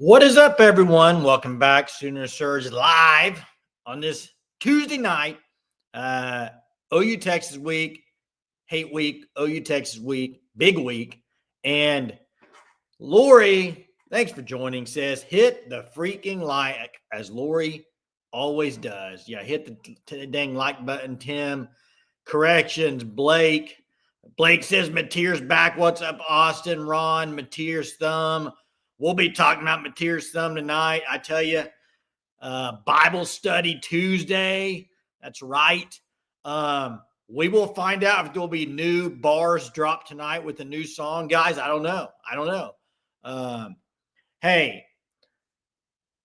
What is up, everyone? Welcome back. Sooner Surge live on this Tuesday night. OU Texas week, hate week, OU Texas week, big week. And Lori, thanks for joining, says hit the freaking like, as Lori always does. Yeah, hit the dang like button, Tim. Corrections, Blake. Blake says Mateer's back. What's up, Austin? Ron, Mateer's thumb. We'll be talking about Mateer's thumb tonight. I tell you, Bible study Tuesday. That's right. We will find out if there will be new bars dropped tonight with a new song. Guys, I don't know. Hey,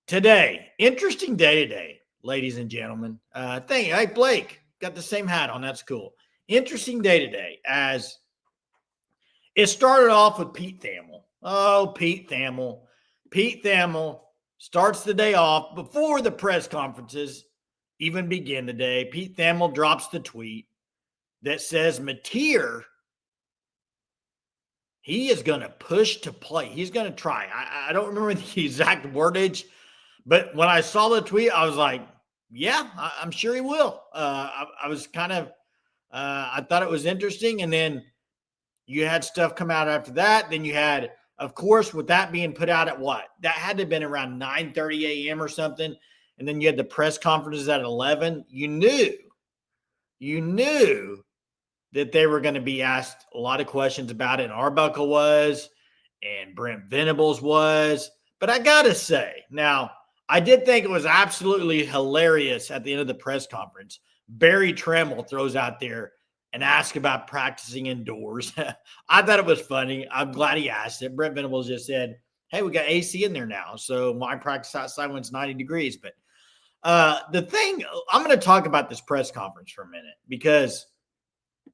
today, interesting day today, ladies and gentlemen. Hey, Blake, got the same hat on. That's cool. Interesting day today as it started off with Pete Thamel. Oh, Pete Thamel. Pete Thamel starts the day off before the press conferences even begin today. Pete Thamel drops the tweet that says Mateer, he is going to push to play. He's going to try. I don't remember the exact wordage, but when I saw the tweet, I was like, yeah, I'm sure he will. I was kind of, I thought it was interesting. And then you had stuff come out after that. Then you had, of course, with that being put out at what? That had to have been around 9:30 a.m. or something. And then you had the press conferences at 11. You knew that they were going to be asked a lot of questions about it. And Arbuckle was, and Brent Venables was. But I got to say, now, I did think it was absolutely hilarious at the end of the press conference. Barry Tremmel throws out there and ask about practicing indoors. I thought it was funny. I'm glad he asked it. Brent Venables just said, hey, we got AC in there now, so my practice outside when it's 90 degrees. But the thing, I'm going to talk about this press conference for a minute because,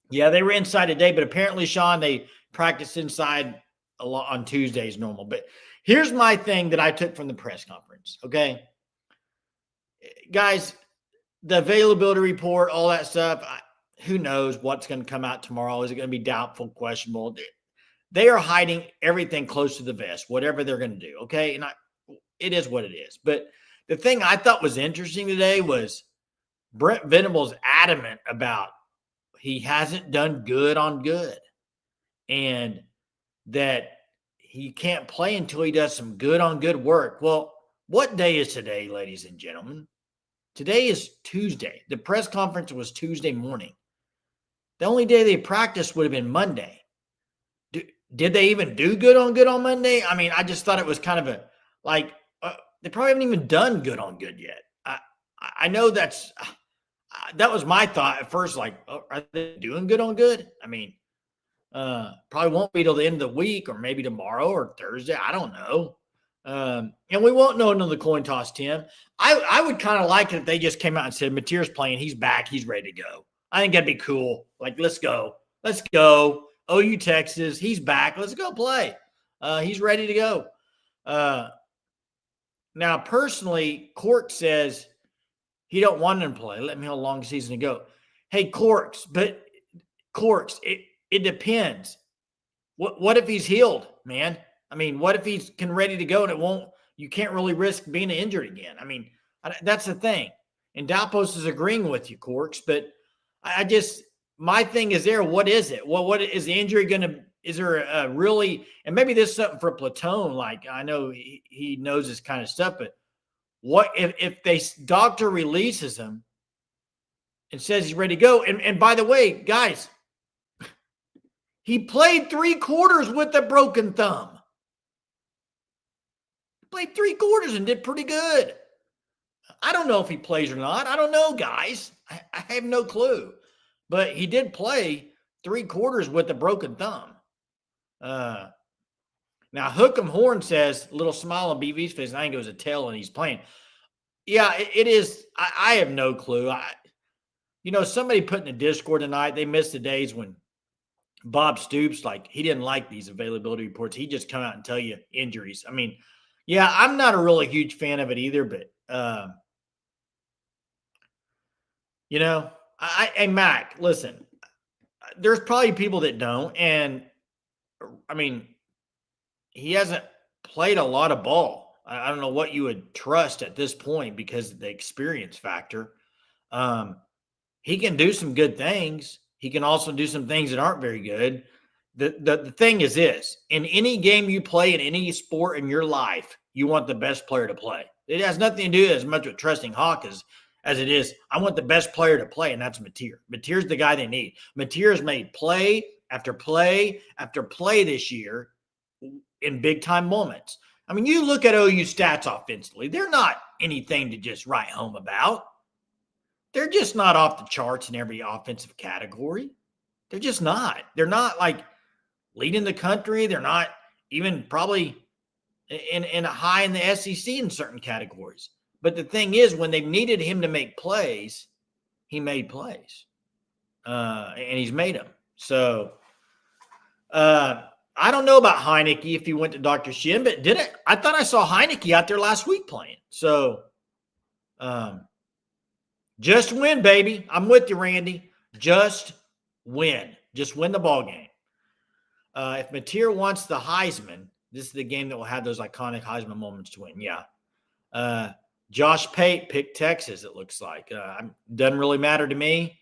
yeah, they were inside today, but apparently, Sean, they practiced inside a lot on Tuesdays normal. But here's my thing that I took from the press conference, okay? Guys, the availability report, all that stuff, who knows what's going to come out tomorrow? Is it going to be doubtful, questionable? They are hiding everything close to the vest, whatever they're going to do, okay? And it is what it is. But the thing I thought was interesting today was Brent Venables adamant about he hasn't done good on good and that he can't play until he does some good on good work. Well, what day is today, ladies and gentlemen? Today is Tuesday. The press conference was Tuesday morning. The only day they practiced would have been Monday. Did they even do good on Monday? I mean, I just thought it was kind of they probably haven't even done good on good yet. I know that was my thought at first, like, oh, are they doing good on good? I mean, probably won't be till the end of the week or maybe tomorrow or Thursday. I don't know. And we won't know until the coin toss, Tim. I would kind of like it if they just came out and said, Mateer's playing. He's back. He's ready to go. I think that'd be cool. Like, let's go. Let's go. OU Texas. He's back. Let's go play. He's ready to go. Now, personally, Cork says he don't want him to play. Let me know how long season to go. Hey, Corks, it depends. What if he's healed, man? I mean, what if he's ready to go and you can't really risk being injured again? I mean, that's the thing. And Dalpos is agreeing with you, Corks, but my thing is there. What is it? Well, what is the injury going to, is there a really, and maybe this is something for Platone. Like, I know he knows this kind of stuff, but what if they doctor releases him and says he's ready to go? And by the way, guys, he played 3 quarters with a broken thumb. Played 3 quarters and did pretty good. I don't know if he plays or not. I don't know, guys. I have no clue. But he did play 3 quarters with a broken thumb. Now, Hook'em Horn says, little smile on BV's face, and I think it was a tail and he's playing. Yeah, it is. I have no clue. Somebody put in the Discord tonight, they missed the days when Bob Stoops, he didn't like these availability reports. He just come out and tell you injuries. I mean, yeah, I'm not a really huge fan of it either, but, hey, Mac, listen, there's probably people that don't. And, I mean, he hasn't played a lot of ball. I don't know what you would trust at this point because of the experience factor. He can do some good things. He can also do some things that aren't very good. The thing is this: in any game you play, in any sport in your life, you want the best player to play. It has nothing to do as much with trusting Hawk as it is, I want the best player to play, and that's Mateer. Mateer's the guy they need. Mateer's made play after play after play this year in big-time moments. I mean, you look at OU stats offensively, they're not anything to just write home about. They're just not off the charts in every offensive category. They're just not. They're not like leading the country. They're not even probably in a high in the SEC in certain categories. But the thing is, when they needed him to make plays, he made plays. And he's made them. So I don't know about Heineke if he went to Dr. Shin, but I thought I saw Heineke out there last week playing. So just win, baby. I'm with you, Randy. Just win. Just win the ball game. If Mateer wants the Heisman, this is the game that will have those iconic Heisman moments to win. Yeah. Josh Pate picked Texas, it looks like. Doesn't really matter to me.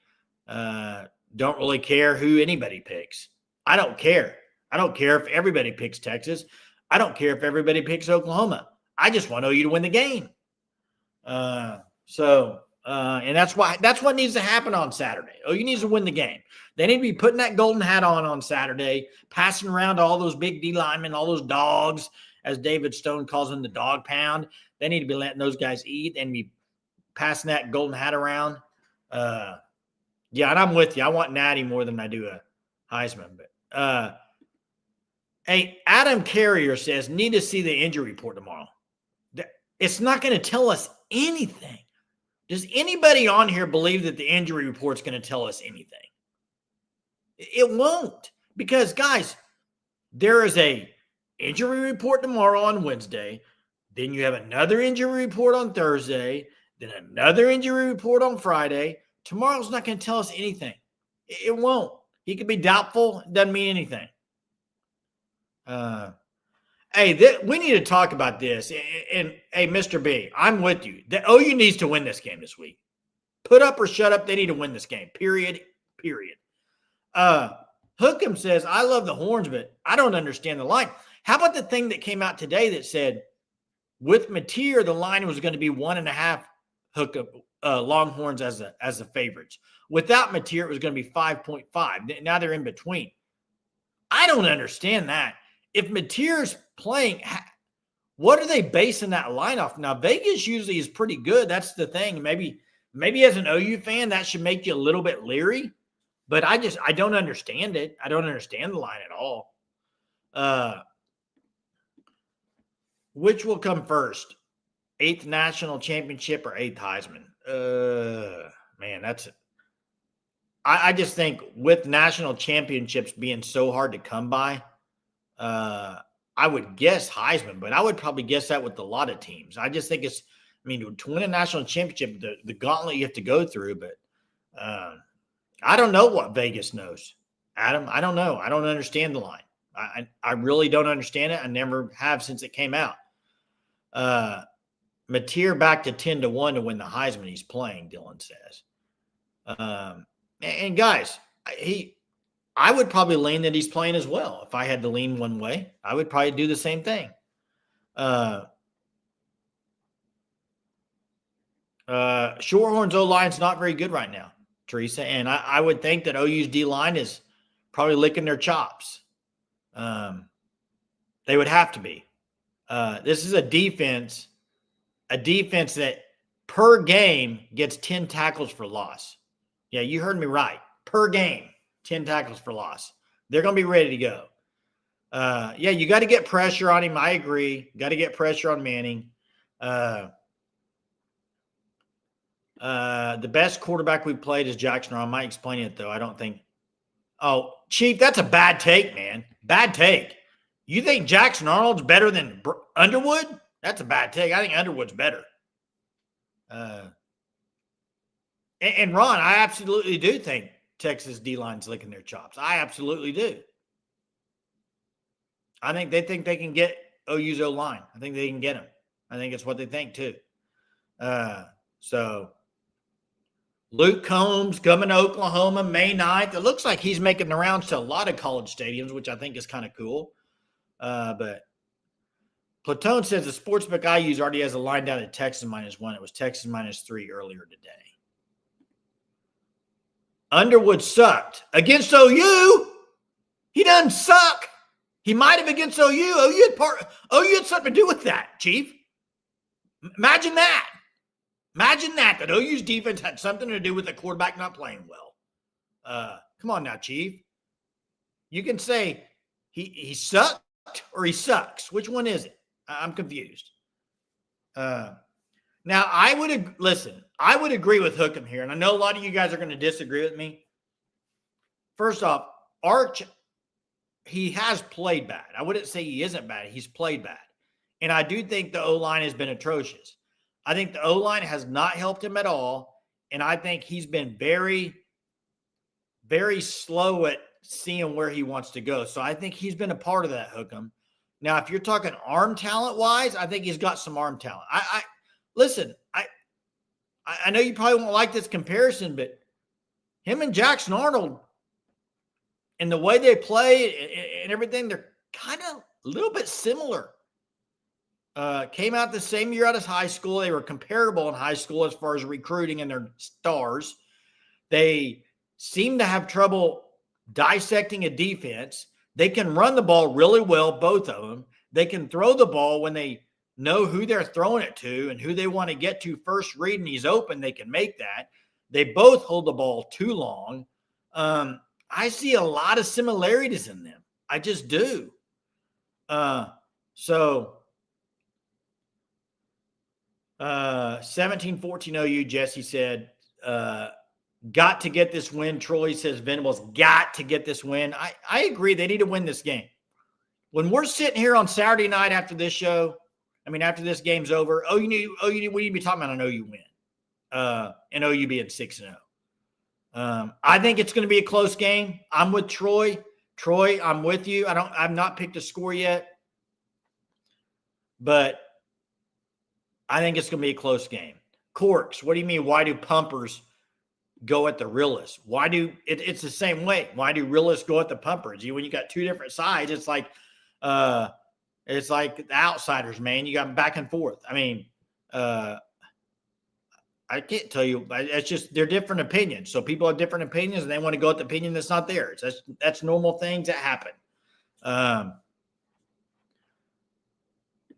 Don't really care who anybody picks. I don't care. I don't care if everybody picks Texas. I don't care if everybody picks Oklahoma. I just want OU to win the game. And that's what needs to happen on Saturday. OU needs to win the game. They need to be putting that golden hat on Saturday, passing around to all those big D linemen, all those dogs, as David Stone calls them, the dog pound. They need to be letting those guys eat and be passing that golden hat around. Yeah, and I'm with you. I want Natty more than I do a Heisman. But hey, Adam Carrier says, need to see the injury report tomorrow. It's not going to tell us anything. Does anybody on here believe that the injury report's going to tell us anything? It won't. Because, guys, there is a injury report tomorrow on Wednesday. Then you have another injury report on Thursday. Then another injury report on Friday. Tomorrow's not going to tell us anything. It won't. He could be doubtful. It doesn't mean anything. We need to talk about this. And hey, Mr. B, I'm with you. The OU needs to win this game this week. Put up or shut up. They need to win this game. Period. Hookham says, I love the Horns, but I don't understand the line. How about the thing that came out today that said with Mateer, the line was going to be 1.5 Hookham Longhorns as the favorites. Without Mateer, it was going to be 5.5. Now they're in between. I don't understand that. If Mateer's playing, what are they basing that line off? Now, Vegas usually is pretty good. That's the thing. Maybe as an OU fan, that should make you a little bit leery. But I don't understand it. I don't understand the line at all. Which will come first? 8th national championship or 8th Heisman? Man, that's I just think with national championships being so hard to come by, I would guess Heisman, but I would probably guess that with a lot of teams. I just think to win a national championship, the gauntlet you have to go through, but I don't know what Vegas knows. Adam, I don't know. I don't understand the line. I really don't understand it. I never have since it came out. Mateer back to 10-1 to win the Heisman he's playing, Dylan says. And guys, I would probably lean that he's playing as well. If I had to lean one way, I would probably do the same thing. Shorthorns O-line's not very good right now, Teresa. And I would think that OU's D-line is probably licking their chops. They would have to be. This is a defense that per game gets 10 tackles for loss. Yeah, you heard me right. Per game, 10 tackles for loss. They're going to be ready to go. Yeah, you got to get pressure on him. I agree. Got to get pressure on Manning. The best quarterback we've played is Jackson. I might explain it, though. I don't think. Oh, Chief, that's a bad take, man. Bad take. You think Jackson Arnold's better than Underwood? That's a bad take. I think Underwood's better. And Ron, I absolutely do think Texas D-line's licking their chops. I absolutely do. I think they can get OU's O-line. I think they can get him. I think it's what they think too. So Luke Combs coming to Oklahoma May 9th. It looks like he's making the rounds to a lot of college stadiums, which I think is kind of cool. But Platone says the sportsbook I use already has a line down at Texas -1. It was Texas -3 earlier today. Underwood sucked against OU. He doesn't suck. He might have against OU. OU had something to do with that, Chief. Imagine that. Imagine that OU's defense had something to do with the quarterback not playing well. Come on now, Chief. You can say he sucked or he sucks. Which one is it? I'm confused. Now, I would agree with Hookham here, and I know a lot of you guys are going to disagree with me. First off, Arch, he has played bad. I wouldn't say he isn't bad. He's played bad. And I do think the O-line has been atrocious. I think the O-line has not helped him at all, and I think he's been very, very slow at seeing where he wants to go. So I think he's been a part of that, Hookham. Now, if you're talking arm talent-wise, I think he's got some arm talent. Listen, I know you probably won't like this comparison, but him and Jackson Arnold and the way they play and everything, they're kind of a little bit similar. Came out the same year out of high school. They were comparable in high school as far as recruiting and their stars. They seem to have trouble dissecting a defense. They can run the ball really well, both of them. They can throw the ball when they know who they're throwing it to and who they want to get to first read, and he's open. They can make that. They both hold the ball too long. I see a lot of similarities in them. I just do. So 17-14 OU, Jesse said, got to get this win. Troy says Venables got to get this win. I agree. They need to win this game. When we're sitting here on Saturday night after this show, after this game's over, we need to be talking about an OU win. And OU being 6-0. I think it's going to be a close game. I'm with Troy. Troy, I'm with you. I've not picked a score yet, but I think it's going to be a close game. Corks, what do you mean? Why do pumpers go at the realists? It's the same way. Why do realists go at the pumpers? When you got two different sides, it's like the outsiders, man. You got them back and forth. I can't tell you. It's just they're different opinions. So people have different opinions, and they want to go with the opinion that's not theirs. That's normal things that happen.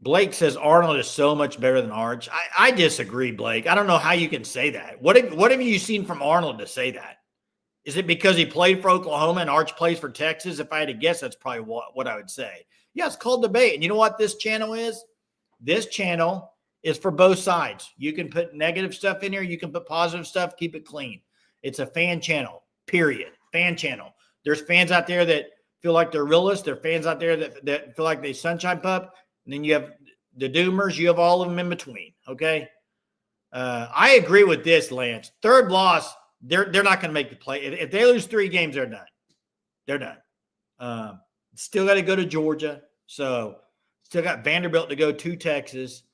Blake says Arnold is so much better than Arch. I disagree, Blake. I don't know how you can say that. What have you seen from Arnold to say that? Is it because he played for Oklahoma and Arch plays for Texas? If I had to guess, that's probably what I would say. Yeah, it's called debate. And you know what this channel is? This channel is for both sides. You can put negative stuff in here. You can put positive stuff. Keep it clean. It's a fan channel, period. Fan channel. There's fans out there that feel like they're realists. There are fans out there that feel like they sunshine pup. And then you have the doomers. You have all of them in between, okay? I agree with this, Lance. Third loss, they're not going to make the play. If they lose 3 games, they're done. They're done. Still got to go to Georgia. So still got Vanderbilt to go to Texas.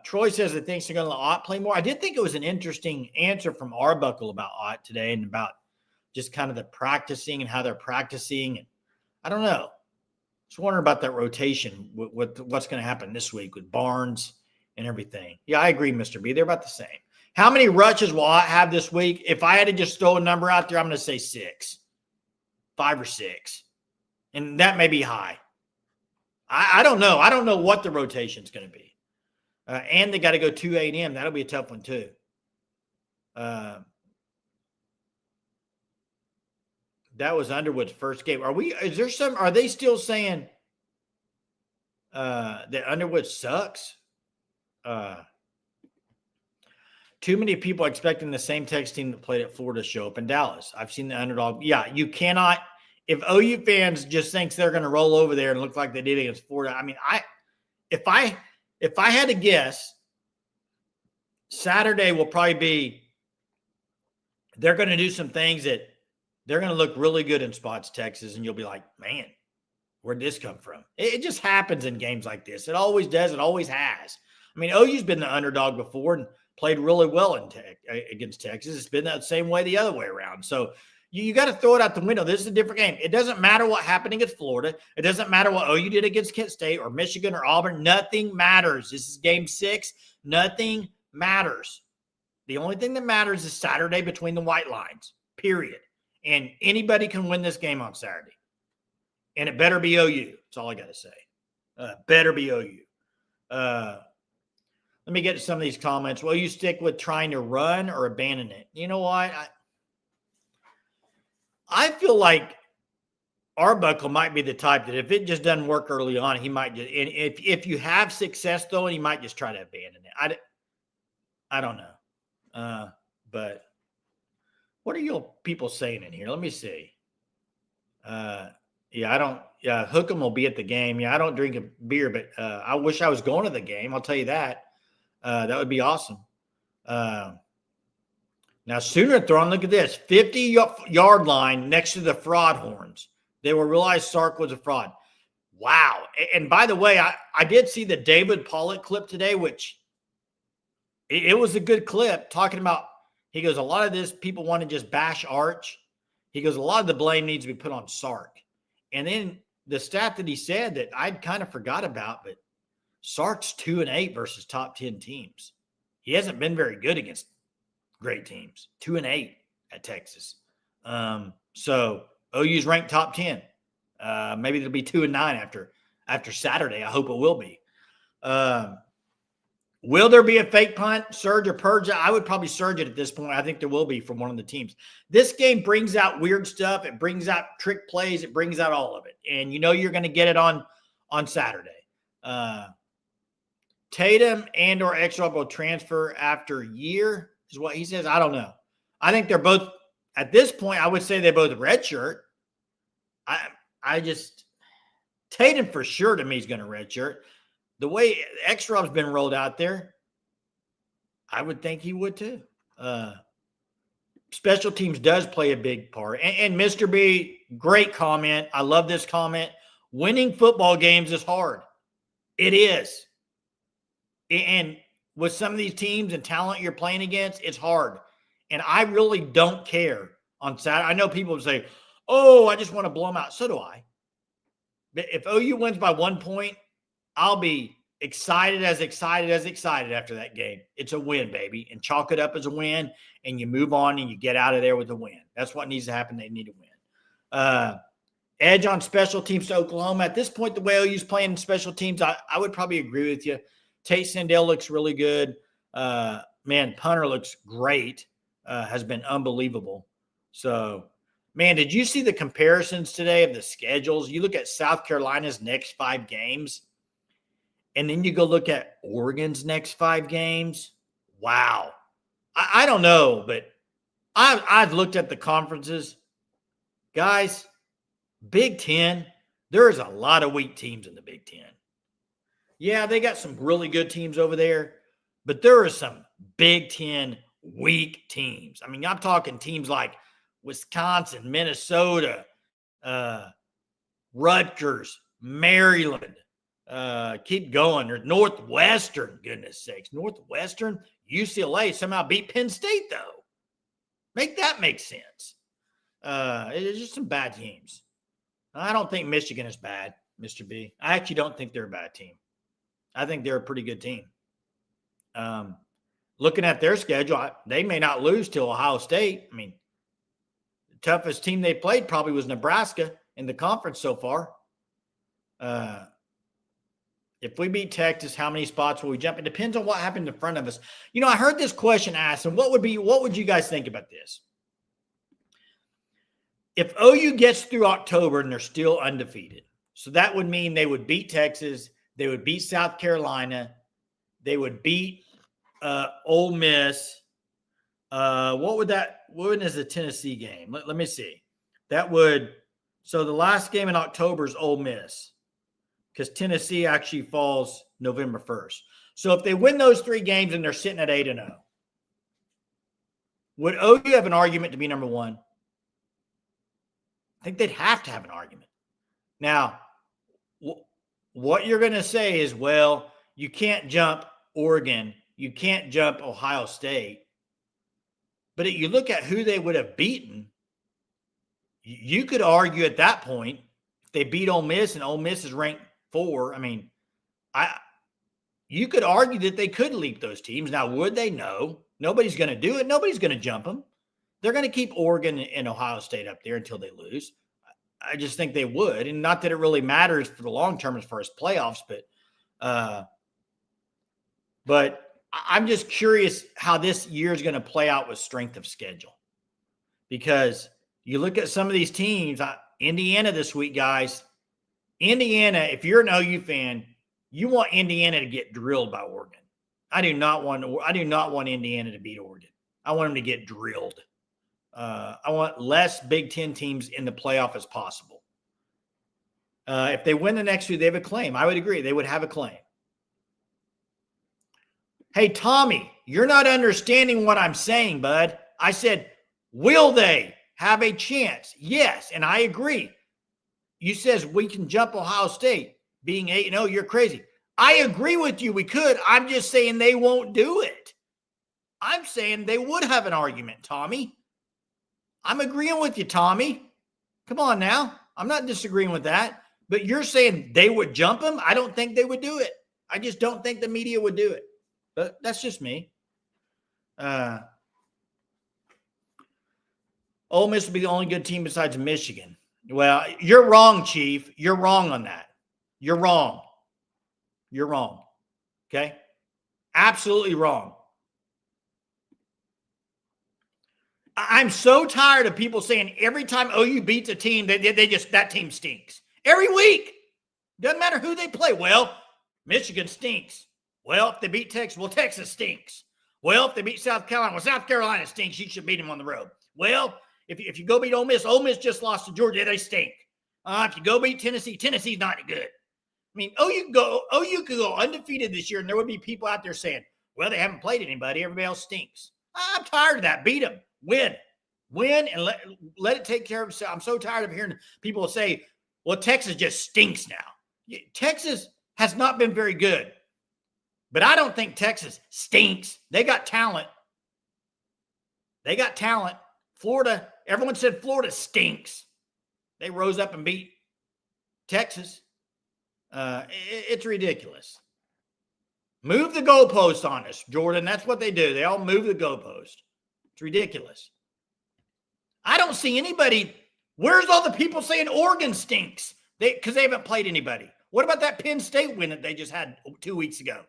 Troy says that thinks they're going to let Ott play more. I did think it was an interesting answer from Arbuckle about Ott today and about just kind of the practicing and how they're practicing. And I don't know. Just wondering about that rotation with what's going to happen this week with Barnes and everything. Yeah, I agree, Mr. B. They're about the same. How many rushes will Ott have this week? If I had to just throw a number out there, I'm going to say 6. 5 or 6. And that may be high. I don't know. I don't know what the rotation is going to be. And they got to go 2 a.m. That'll be a tough one too. That was Underwood's first game. Are they still saying that Underwood sucks? Too many people expecting the same Texas team that played at Florida show up in Dallas. I've seen the underdog. Yeah, you cannot. If OU fans just thinks they're going to roll over there and look like they did against Florida, if I had to guess, Saturday will probably be they're going to do some things that they're going to look really good in spots, Texas, and you'll be like, man, Where'd this come from? It just happens in games like this. It always does. It always has. I mean, OU's been the underdog before and played really well against Texas. It's been that same way the other way around. So you got to throw it out the window. This is a different game. It doesn't matter what happened against Florida. It doesn't matter what OU did against Kent State or Michigan or Auburn. Nothing matters. This is game 6. Nothing matters. The only thing that matters is Saturday between the white lines, period. And anybody can win this game on Saturday. And it better be OU. That's all I got to say. Better be OU. Let me get to some of these comments. Will you stick with trying to run or abandon it? You know what? I feel like Arbuckle might be the type that if it just doesn't work early on, he might just – and if you have success, though, he might just try to abandon it. I don't know. But what are you people saying in here? Let me see. Hookem will be at the game. Yeah, I don't drink a beer, but I wish I was going to the game. I'll tell you that. That would be awesome. Now, Sooner throwing, look at this, 50-yard line next to the fraud horns. They will realize Sark was a fraud. Wow. And by the way, I did see the David Pollock clip today, which it was a good clip talking about, he goes, a lot of this people want to just bash Arch. He goes, a lot of the blame needs to be put on Sark. And then the stat that he said that I'd kind of forgot about, but Sark's 2-8 versus top 10 teams. He hasn't been very good against great teams. 2-8 at Texas. So OU's ranked top 10. Maybe it'll be 2-9 after Saturday. I hope it will be. Will there be a fake punt, surge, or purge? I would probably surge it at this point. I think there will be from one of the teams. This game brings out weird stuff. It brings out trick plays. It brings out all of it. And you know you're going to get it on Saturday. Tatum and or Extra will transfer after a year is what he says. I don't know. I think they're both, at this point, I would say they're both redshirt. Tatum for sure to me is going to redshirt. The way Extra's been rolled out there, I would think he would too. Special teams does play a big part. And Mr. B, great comment. I love this comment. Winning football games is hard. It is. And with some of these teams and talent you're playing against, it's hard. And I really don't care on Saturday. I know people say, oh, I just want to blow them out. So do I. But if OU wins by 1 point, I'll be excited after that game. It's a win, baby. And chalk it up as a win, and you move on and you get out of there with a win. That's what needs to happen. They need to win. Edge on special teams to Oklahoma. At this point, the way OU's playing in special teams, I would probably agree with you. Tate Sandell looks really good. Punter looks great. Has been unbelievable. So, man, did you see the comparisons today of the schedules? You look at South Carolina's next 5 games, and then you go look at Oregon's next 5 games. Wow. I don't know, but I've looked at the conferences. Guys, Big Ten, there is a lot of weak teams in the Big Ten. Yeah, they got some really good teams over there, but there are some Big Ten weak teams. I mean, I'm talking teams like Wisconsin, Minnesota, Rutgers, Maryland. Keep going. There's Northwestern, goodness sakes. Northwestern, UCLA somehow beat Penn State, though. Make that make sense. It's just some bad teams. I don't think Michigan is bad, Mr. B. I actually don't think they're a bad team. I think they're a pretty good team. Looking at their schedule, they may not lose to Ohio State. I mean, the toughest team they played probably was Nebraska in the conference so far. If we beat Texas, how many spots will we jump? It depends on what happened in front of us. You know, I heard this question asked, and what would you guys think about this? If OU gets through October and they're still undefeated, so that would mean they would beat Texas, they would beat South Carolina, they would beat Ole Miss. When is the Tennessee game? Let me see. So the last game in October is Ole Miss, because Tennessee actually falls November 1st. So if they win those 3 games and they're sitting at 8-0, would OU have an argument to be number 1? I think they'd have to have an argument. Now, what you're going to say is, well, you can't jump Oregon. You can't jump Ohio State. But you look at who they would have beaten, you could argue at that point, if they beat Ole Miss and Ole Miss is ranked 4, I mean, you could argue that they could leap those teams. Now, would they? No. Nobody's going to do it. Nobody's going to jump them. They're going to keep Oregon and Ohio State up there until they lose. I just think they would. And not that it really matters for the long term as far as playoffs, but I'm just curious how this year is going to play out with strength of schedule. Because you look at some of these teams, Indiana this week, guys. Indiana, if you're an OU fan, you want Indiana to get drilled by Oregon. I do not want Indiana to beat Oregon. I want them to get drilled. I want less Big Ten teams in the playoff as possible. If they win the next two, they have a claim. I would agree. They would have a claim. Hey, Tommy, you're not understanding what I'm saying, bud. I said, will they have a chance? Yes, and I agree. You says we can jump Ohio State being 8-0. You're crazy. I agree with you. We could. I'm just saying they won't do it. I'm saying they would have an argument, Tommy. I'm agreeing with you, Tommy. Come on now. I'm not disagreeing with that. But you're saying they would jump them? I don't think they would do it. I just don't think the media would do it. But that's just me. Ole Miss would be the only good team besides Michigan. Well, you're wrong, Chief. You're wrong on that. You're wrong. You're wrong. Okay? Absolutely wrong. I'm so tired of people saying every time OU beats a team, that team stinks. Every week. Doesn't matter who they play. Well, Michigan stinks. Well, if they beat Texas, well, Texas stinks. Well, if they beat South Carolina, well, South Carolina stinks. You should beat them on the road. Well, if you go beat Ole Miss just lost to Georgia. They stink. If you go beat Tennessee, Tennessee's not good. I mean, OU could go undefeated this year, and there would be people out there saying, well, they haven't played anybody. Everybody else stinks. I'm tired of that. Beat them. Win, and let it take care of itself. I'm so tired of hearing people say, well, Texas just stinks now. Texas has not been very good. But I don't think Texas stinks. They got talent. Florida, everyone said Florida stinks. They rose up and beat Texas. It's ridiculous. Move the goalpost on us, Jordan. That's what they do. They all move the goalpost. It's ridiculous. I don't see anybody. Where's all the people saying Oregon stinks? Because they haven't played anybody. What about that Penn State win that they just had 2 weeks ago?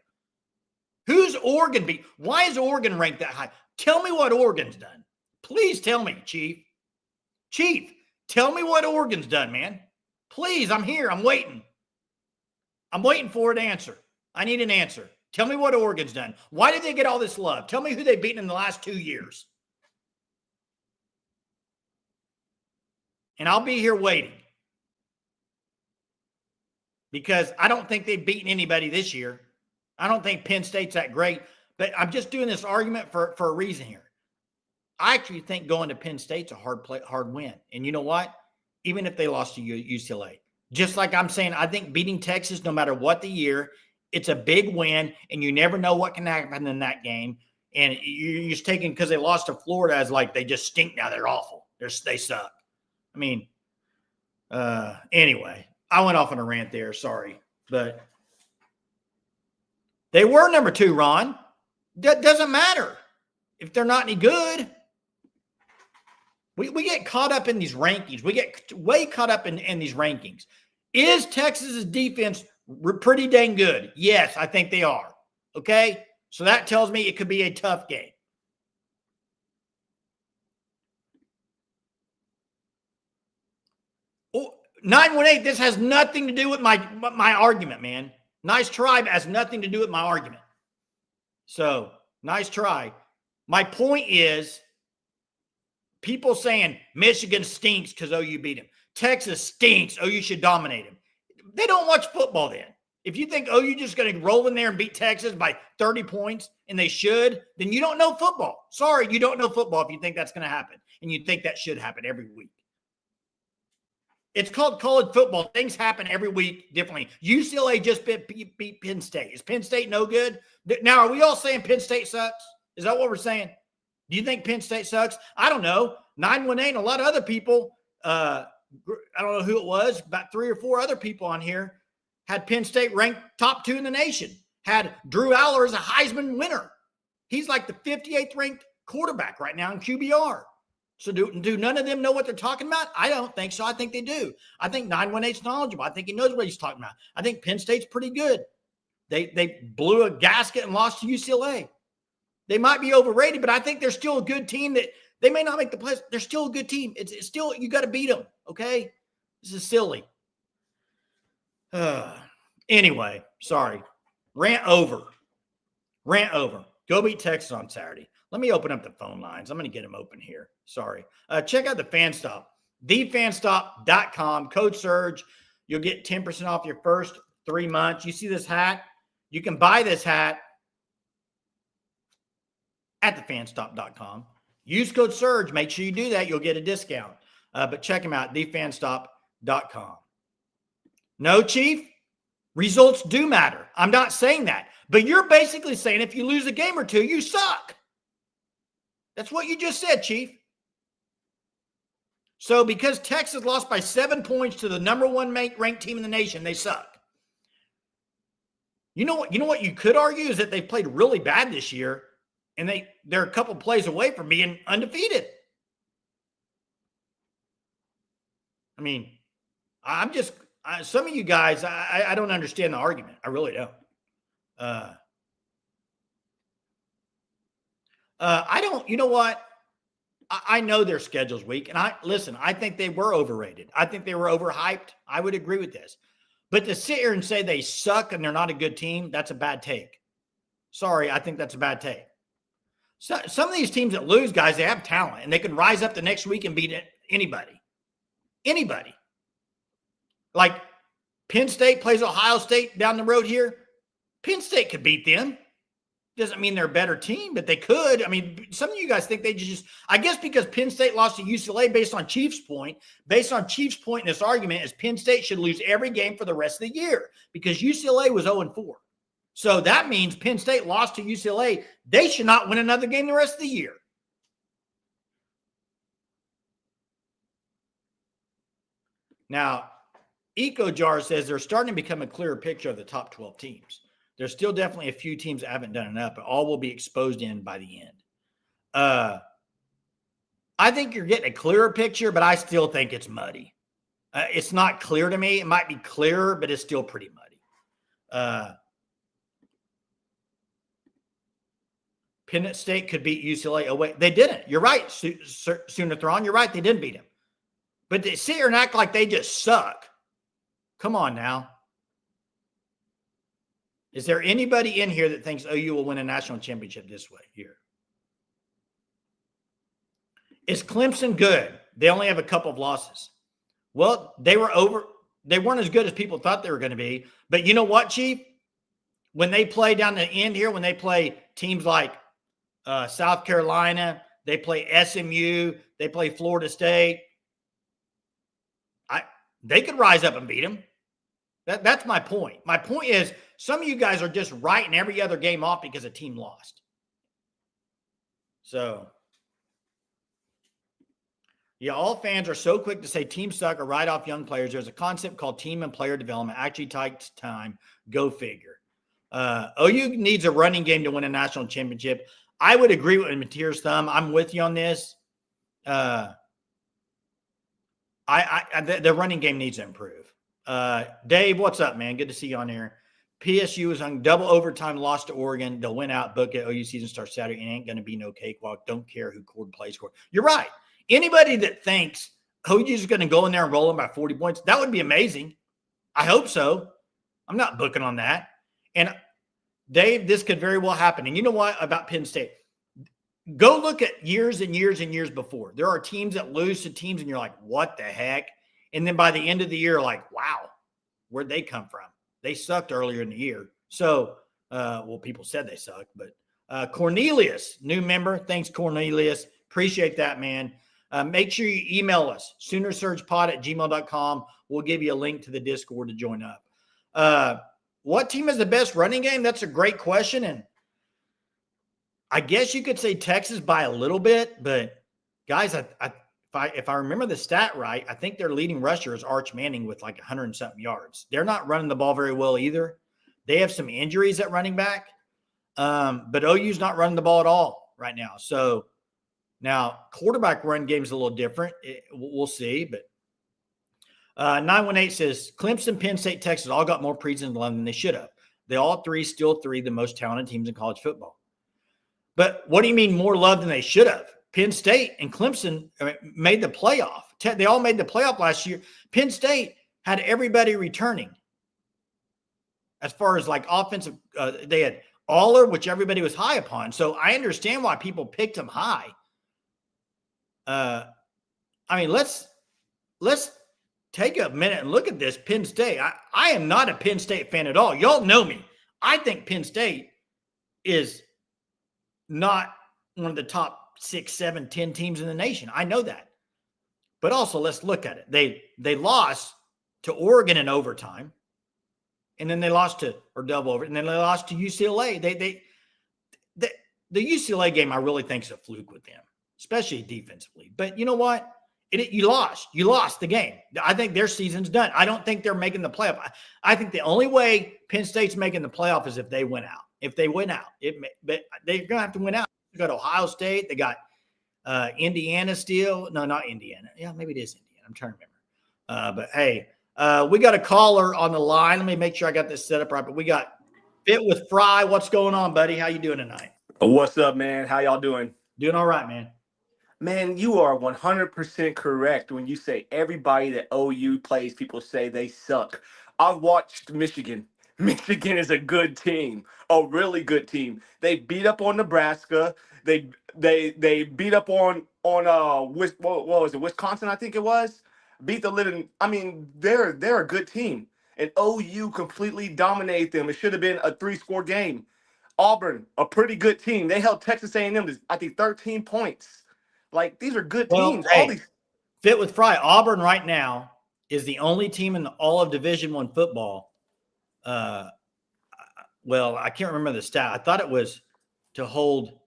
Who's Oregon beat? Why is Oregon ranked that high? Tell me what Oregon's done. Please tell me, Chief. Chief, tell me what Oregon's done, man. Please, I'm here. I'm waiting. I'm waiting for an answer. I need an answer. Tell me what Oregon's done. Why did they get all this love? Tell me who they've beaten in the last 2 years. And I'll be here waiting. Because I don't think they've beaten anybody this year. I don't think Penn State's that great. But I'm just doing this argument for a reason here. I actually think going to Penn State's a hard win. And you know what? Even if they lost to UCLA. Just like I'm saying, I think beating Texas, no matter what the year, it's a big win, and you never know what can happen in that game. And you're just taking because they lost to Florida as like they just stink now. They're awful. They suck. I mean, anyway, I went off on a rant there. Sorry. But they were number 2, Ron. That doesn't matter if they're not any good. We get caught up in these rankings. We get way caught up in these rankings. Is Texas's defense pretty dang good? Yes, I think they are. Okay? So that tells me it could be a tough game. Oh, 918, this has nothing to do with my argument, man. Nice try, but has nothing to do with my argument. So, nice try. My point is, people saying Michigan stinks because OU beat him. Texas stinks. OU should dominate him. They don't watch football then. If you think OU just going to roll in there and beat Texas by 30 points, and they should, then you don't know football. Sorry, you don't know football if you think that's going to happen. And you think that should happen every week. It's called college football. Things happen every week differently. UCLA just beat Penn State. Is Penn State no good? Now, are we all saying Penn State sucks? Is that what we're saying? Do you think Penn State sucks? I don't know. 918, a lot of other people, I don't know who it was, about 3 or 4 other people on here had Penn State ranked top 2 in the nation, had Drew Aller as a Heisman winner. He's like the 58th ranked quarterback right now in QBR. So do none of them know what they're talking about? I don't think so. I think they do. I think 918's knowledgeable. I think he knows what he's talking about. I think Penn State's pretty good. They blew a gasket and lost to UCLA. They might be overrated, but I think they're still a good team that they may not make the playoffs. They're still a good team. It's still, you got to beat them, okay? This is silly. Anyway, sorry. Rant over. Go beat Texas on Saturday. Let me open up the phone lines. I'm going to get them open here. Sorry. Check out the FanStop. TheFanStop.com. Code Surge. You'll get 10% off your first 3 months. You see this hat? You can buy this hat at thefanstop.com. Use code Surge. Make sure you do that. You'll get a discount. But check them out. TheFanStop.com. No, Chief. Results do matter. I'm not saying that. But you're basically saying if you lose a game or two, you suck. That's what you just said, Chief. So because Texas lost by 7 points to the number 1 ranked team in the nation, they suck. You know what you could argue is that they played really bad this year, and they're a couple plays away from being undefeated. I mean, some of you guys, I don't understand the argument. I really don't. I don't, you know what? I know their schedule's weak, and I think they were overrated. I think they were overhyped. I would agree with this. But to sit here and say they suck and they're not a good team, that's a bad take. Sorry, I think that's a bad take. So, some of these teams that lose, guys, they have talent, and they can rise up the next week and beat anybody. Anybody. Like Penn State plays Ohio State down the road here. Penn State could beat them. Doesn't mean they're a better team, but they could. I mean, some of you guys think they just, I guess because Penn State lost to UCLA based on Chiefs' point in this argument is Penn State should lose every game for the rest of the year because UCLA was 0-4. So that means Penn State lost to UCLA. They should not win another game the rest of the year. Now, EcoJar says they're starting to become a clearer picture of the top 12 teams. There's still definitely a few teams that haven't done enough, but all will be exposed in by the end. I think you're getting a clearer picture, but I still think it's muddy. It's not clear to me. It might be clearer, but it's still pretty muddy. Penn State could beat UCLA. Oh, wait, they didn't. You're right, Sunathron. You're right. They didn't beat them. But they sit here and act like they just suck. Come on now. Is there anybody in here that thinks OU will win a national championship this way here? Is Clemson good? They only have a couple of losses. Well, they weren't as good as people thought they were going to be. But you know what, Chief? When they play down the end here, when they play teams like South Carolina, they play SMU, they play Florida State, they could rise up and beat them. That's my point. My point is some of you guys are just writing every other game off because a team lost. So, yeah, all fans are so quick to say teams suck or write off young players. There's a concept called team and player development. Actually takes time. Go figure. OU needs a running game to win a national championship. I would agree with Mateer's thumb. I'm with you on this. The running game needs to improve. Dave, what's up, man? Good to see you on here. PSU is on double overtime loss to Oregon. They'll win out. Book it. OU season starts Saturday. It ain't going to be no cakewalk. Don't care who plays. You're right. Anybody that thinks OU is going to go in there and roll them by 40 points, that would be amazing. I hope so. I'm not booking on that. And Dave, this could very well happen. And you know what about Penn State? Go look at years and years and years before. There are teams that lose to teams and you're like, what the heck? And then by the end of the year, like, wow, where'd they come from? They sucked earlier in the year. So, people said they sucked, but Cornelius, new member. Thanks, Cornelius. Appreciate that, man. Make sure you email us, soonersurgepod@gmail.com. We'll give you a link to the Discord to join up. What team has the best running game? That's a great question. And I guess you could say Texas by a little bit, but guys, if I remember the stat right, I think their leading rusher is Arch Manning with like 100 and something yards. They're not running the ball very well either. They have some injuries at running back, but OU's not running the ball at all right now. So now quarterback run game is a little different. We'll see, but 918 says Clemson, Penn State, Texas all got more preseason love than they should have. They all still three the most talented teams in college football. But what do you mean more love than they should have? Penn State and Clemson made the playoff. They all made the playoff last year. Penn State had everybody returning. As far as like offensive, they had Aller, which everybody was high upon. So I understand why people picked them high. I mean, let's take a minute and look at this Penn State. I am not a Penn State fan at all. Y'all know me. I think Penn State is not one of the top 6, 7, 10 teams in the nation. I know that. But also, let's look at it. They lost to Oregon in overtime, and then they lost to, or double over, and then they lost to UCLA. The UCLA game, I really think is a fluke with them, especially defensively. But you know what? You lost. You lost the game. I think their season's done. I don't think they're making the playoff. I think the only way Penn State's making the playoff is if they win out. If they win out, but they're going to have to win out. They got Ohio State. They got Indiana still. No, not Indiana. Yeah, maybe it is Indiana. I'm trying to remember. But hey, we got a caller on the line. Let me make sure I got this set up right. But we got Fit with Fry. What's going on, buddy? How you doing tonight? What's up, man? How y'all doing? Doing all right, man. Man, you are 100% correct when you say everybody that OU plays, people say they suck. I've watched Michigan. Michigan is a good team, a really good team. They beat up on Nebraska. They beat up on what was it, Wisconsin? I think it was. Beat the living. I mean, they're a good team, and OU completely dominated them. It should have been a 3-score game. Auburn, a pretty good team. They held Texas A&M to, I think, 13 points. Like, these are good teams. Hey, all these Fit with Fry. Auburn right now is the only team in all of Division I football. Well, I can't remember the stat. I thought it was to hold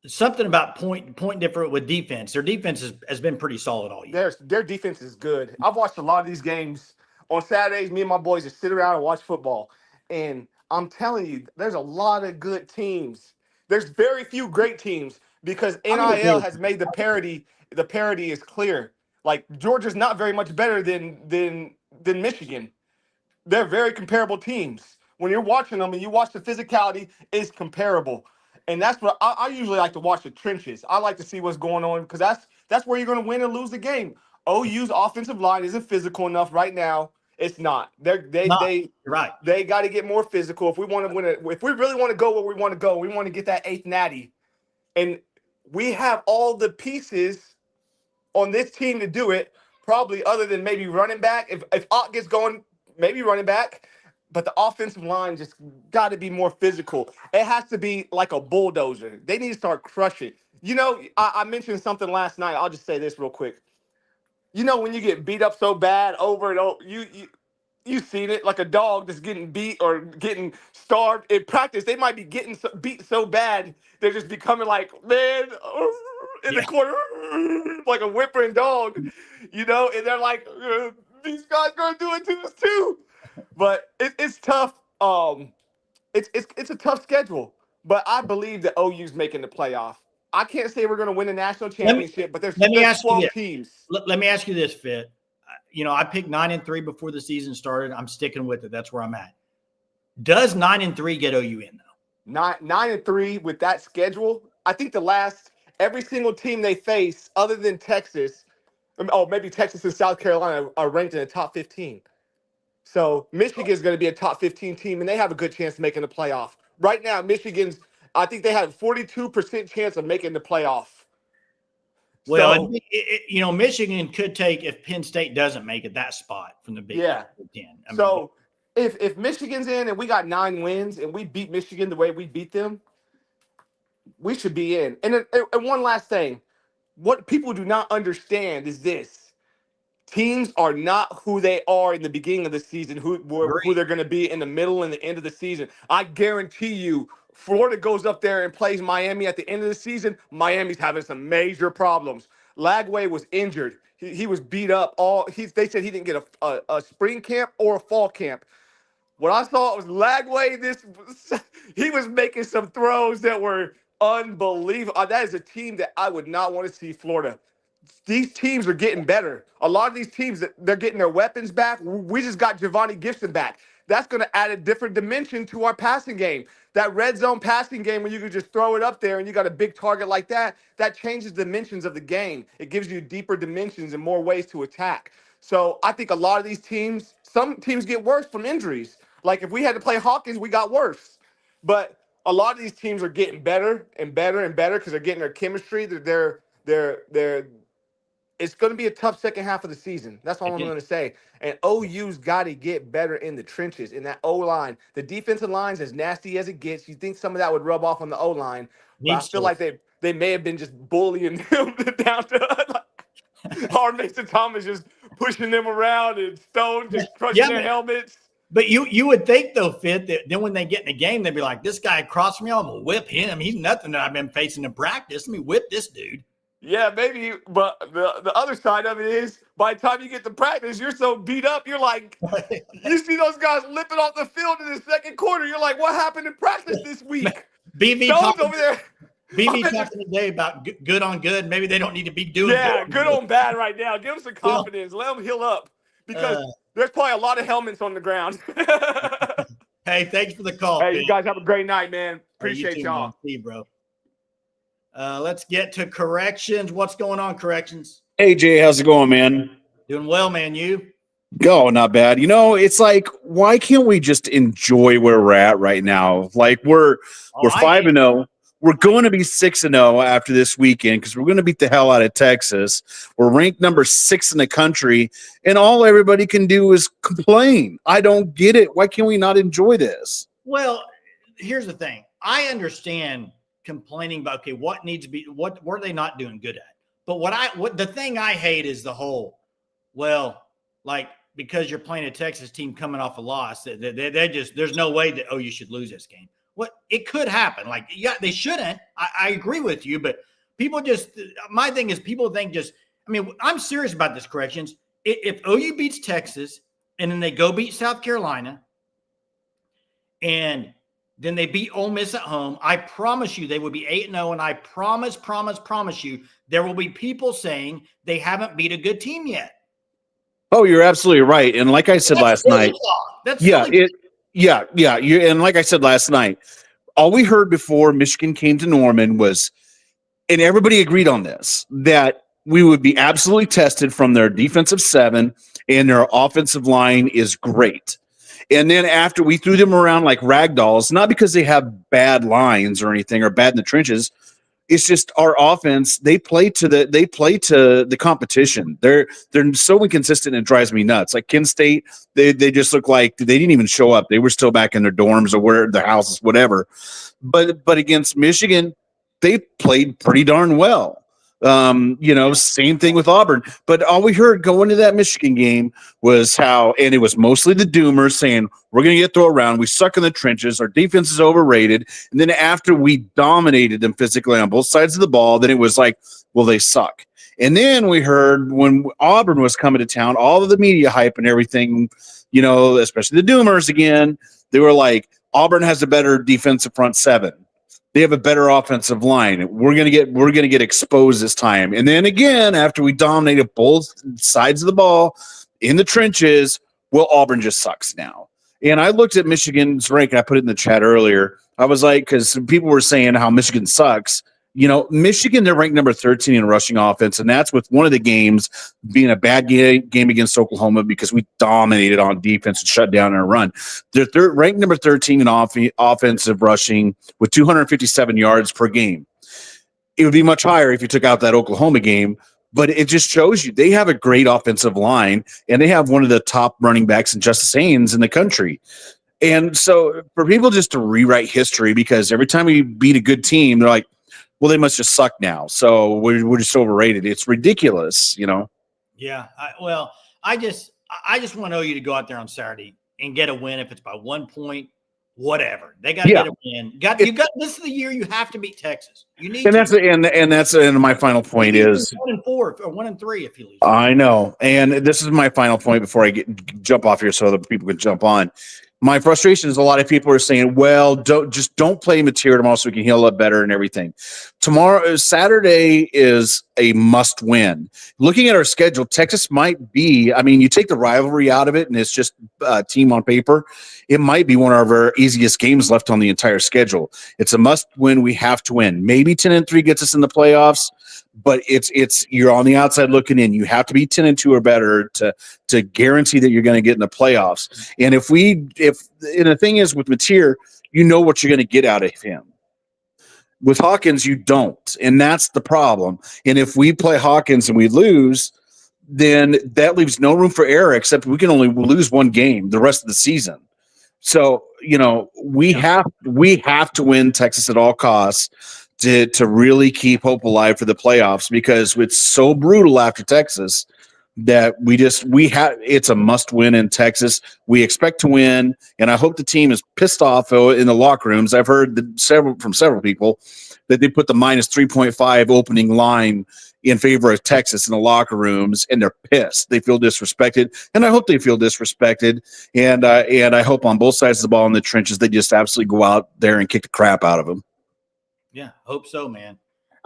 something about point different with defense. Their defense has been pretty solid all year. Their defense is good. I've watched a lot of these games. On Saturdays, me and my boys just sit around and watch football. And I'm telling you, there's a lot of good teams. There's very few great teams because NIL has made the parity. The parity is clear. Like, Georgia's not very much better than Michigan. They're very comparable teams. When you're watching them and you watch the physicality, it's comparable. And that's what I usually like to watch, the trenches. I like to see what's going on because that's where you're going to win and lose the game. OU's offensive line isn't physical enough right now. It's not. They got to get more physical if we want to win it. If we really want to go where we want to go, we want to get that 8th natty. And we have all the pieces on this team to do it, probably other than maybe running back. If Ott gets going, maybe running back. But the offensive line just got to be more physical. It has to be like a bulldozer. They need to start crushing. You know, I mentioned something last night. I'll just say this real quick. You know, when you get beat up so bad over and over, you've seen it, like a dog that's getting beat or getting starved in practice. They might be getting beat so bad, they're just becoming like, man, in the corner, like a whimpering dog, you know, and they're like, these guys going to do it to us too. But it's tough. It's a tough schedule. But I believe that OU's making the playoff. I can't say we're going to win the national championship, but there's 12 teams. Let me ask you this, Fit. You know, I picked 9-3 before the season started. I'm sticking with it. That's where I'm at. Does 9-3 get OU in though? 9-3 with that schedule. I think every single team they face, other than Texas, maybe Texas and South Carolina, are ranked in the top 15. So Michigan is going to be a top 15 team, and they have a good chance of making the playoff. Right now, I think they have a 42% chance of making the playoff. Well, Michigan could take, if Penn State doesn't make it, that spot from the Big Ten. If Michigan's in and we got 9 wins and we beat Michigan the way we beat them, we should be in. And one last thing. what people do not understand is this. Teams are not who they are in the beginning of the season, who Agree. they're going to be in the middle and the end of the season. I guarantee you, Florida goes up there and plays Miami at the end of the season. Miami's having some major problems. Lagway was injured. He was beat up. They said he didn't get a spring camp or a fall camp. What I saw was Lagway. He was making some throws that were unbelievable. That is a team that I would not want to see Florida. These teams are getting better. A lot of these teams, they're getting their weapons back. We just got Giovanni Gibson back. That's going to add a different dimension to our passing game. That red zone passing game where you can just throw it up there and you got a big target like that, that changes dimensions of the game. It gives you deeper dimensions and more ways to attack. So I think a lot of these teams, some teams get worse from injuries. Like if we had to play Hawkins, we got worse. But a lot of these teams are getting better and better and better because they're getting their chemistry. They're it's going to be a tough second half of the season. That's all I'm going to say. And OU's got to get better in the trenches, in that O-line. The defensive line's as nasty as it gets. You think some of that would rub off on the O-line, but I feel like they may have been just bullying them down to hard Mason Thomas just pushing them around and Stone just crushing their helmets. But you would think, though, Fit, that then when they get in the game, they'd be like, this guy across from me, I'm going to whip him. He's nothing that I've been facing in practice. Let me whip this dude. Yeah, maybe, but the other side of it is by the time you get to practice, you're so beat up, you're like, you see those guys limping off the field in the second quarter. You're like, what happened in practice this week? BV Stone's over there. BV talking today about good on good. Maybe they don't need to be doing good on bad right now. Give them some confidence. Let them heal up because there's probably a lot of helmets on the ground. Hey, thanks for the call. Hey, you guys have a great night, man. Appreciate y'all. Man. See you, bro. Let's get to corrections. What's going on, corrections? Hey, Jay, how's it going, man? Doing well, man. You? Oh, not bad. It's like, why can't we just enjoy where we're at right now? Like we're 5-0. We're going to be 6-0 after this weekend because we're going to beat the hell out of Texas. We're ranked number 6 in the country, and all everybody can do is complain. I don't get it. Why can't we not enjoy this? Well, here's the thing. I understand complaining about, okay, what needs to be, what are they not doing good at? But what the thing I hate is the whole, well, like, because you're playing a Texas team coming off a loss, they just, there's no way that, you should lose this game. What it could happen. Like, yeah, they shouldn't. I agree with you, but people just, my thing is people think I'm serious about this, corrections. If OU beats Texas and then they go beat South Carolina and then they beat Ole Miss at home, I promise you they will be 8-0, and I promise you there will be people saying they haven't beat a good team yet. Oh, you're absolutely right. And like I said last night, and like I said last night, all we heard before Michigan came to Norman was, and everybody agreed on this, that we would be absolutely tested from their defensive 7 and their offensive line is great. And then after we threw them around like rag dolls, not because they have bad lines or anything or bad in the trenches, it's just our offense. They play to the competition. They're so inconsistent. It drives me nuts. Like Kent State, they just look like they didn't even show up. They were still back in their dorms or where their houses, whatever. But against Michigan, they played pretty darn well. Same thing with Auburn. But all we heard going to that Michigan game was how, and it was mostly the Doomers saying, we're going to get thrown around. We suck in the trenches. Our defense is overrated. And then after we dominated them physically on both sides of the ball, then it was like, well, they suck. And then we heard when Auburn was coming to town, all of the media hype and everything, especially the Doomers again, they were like, Auburn has a better defensive front 7. They have a better offensive line. We're gonna get exposed this time. And then again, after we dominated both sides of the ball in the trenches, well, Auburn just sucks now. And I looked at Michigan's rank, and I put it in the chat earlier. I was like, because people were saying how Michigan sucks. Michigan, they're ranked number 13 in rushing offense, and that's with one of the games being a bad game against Oklahoma because we dominated on defense and shut down our run. They're ranked number 13 in offensive rushing with 257 yards per game. It would be much higher if you took out that Oklahoma game, but it just shows you they have a great offensive line, and they have one of the top running backs in Justice Haynes in the country. And so for people just to rewrite history, because every time we beat a good team, they're like, well, they must just suck now. So we're just overrated. It's ridiculous, you know? Yeah. I just want OU to go out there on Saturday and get a win. If it's by 1 point, whatever. They got to get a win. This is the year you have to beat Texas. You need and my final point is 1-4 or 1-3 if you lose. I know. And this is my final point before I jump off here so other people can jump on. My frustration is a lot of people are saying, well, don't play Mateer tomorrow so we can heal up better and everything. Saturday is a must win. Looking at our schedule, Texas might be, I mean, you take the rivalry out of it and it's just a team on paper. It might be one of our easiest games left on the entire schedule. It's a must win. We have to win. Maybe 10-3 gets us in the playoffs, but it's you're on the outside looking in. You have to be 10-2 or better to guarantee that you're going to get in the playoffs. And and the thing is with Mateer, you know what you're going to get out of him. With Hawkins, you don't, and that's the problem. And if we play Hawkins and we lose, then that leaves no room for error, except we can only lose one game the rest of the season. So, you know, we have to win Texas at all costs to really keep hope alive for the playoffs, because it's so brutal after Texas that it's a must win in Texas. We expect to win, and I hope the team is pissed off in the locker rooms. I've heard from several people that they put the minus 3.5 opening line in favor of Texas in the locker rooms, and they're pissed. They feel disrespected, and I hope they feel disrespected. And I hope on both sides of the ball in the trenches, they just absolutely go out there and kick the crap out of them. Yeah, hope so, man.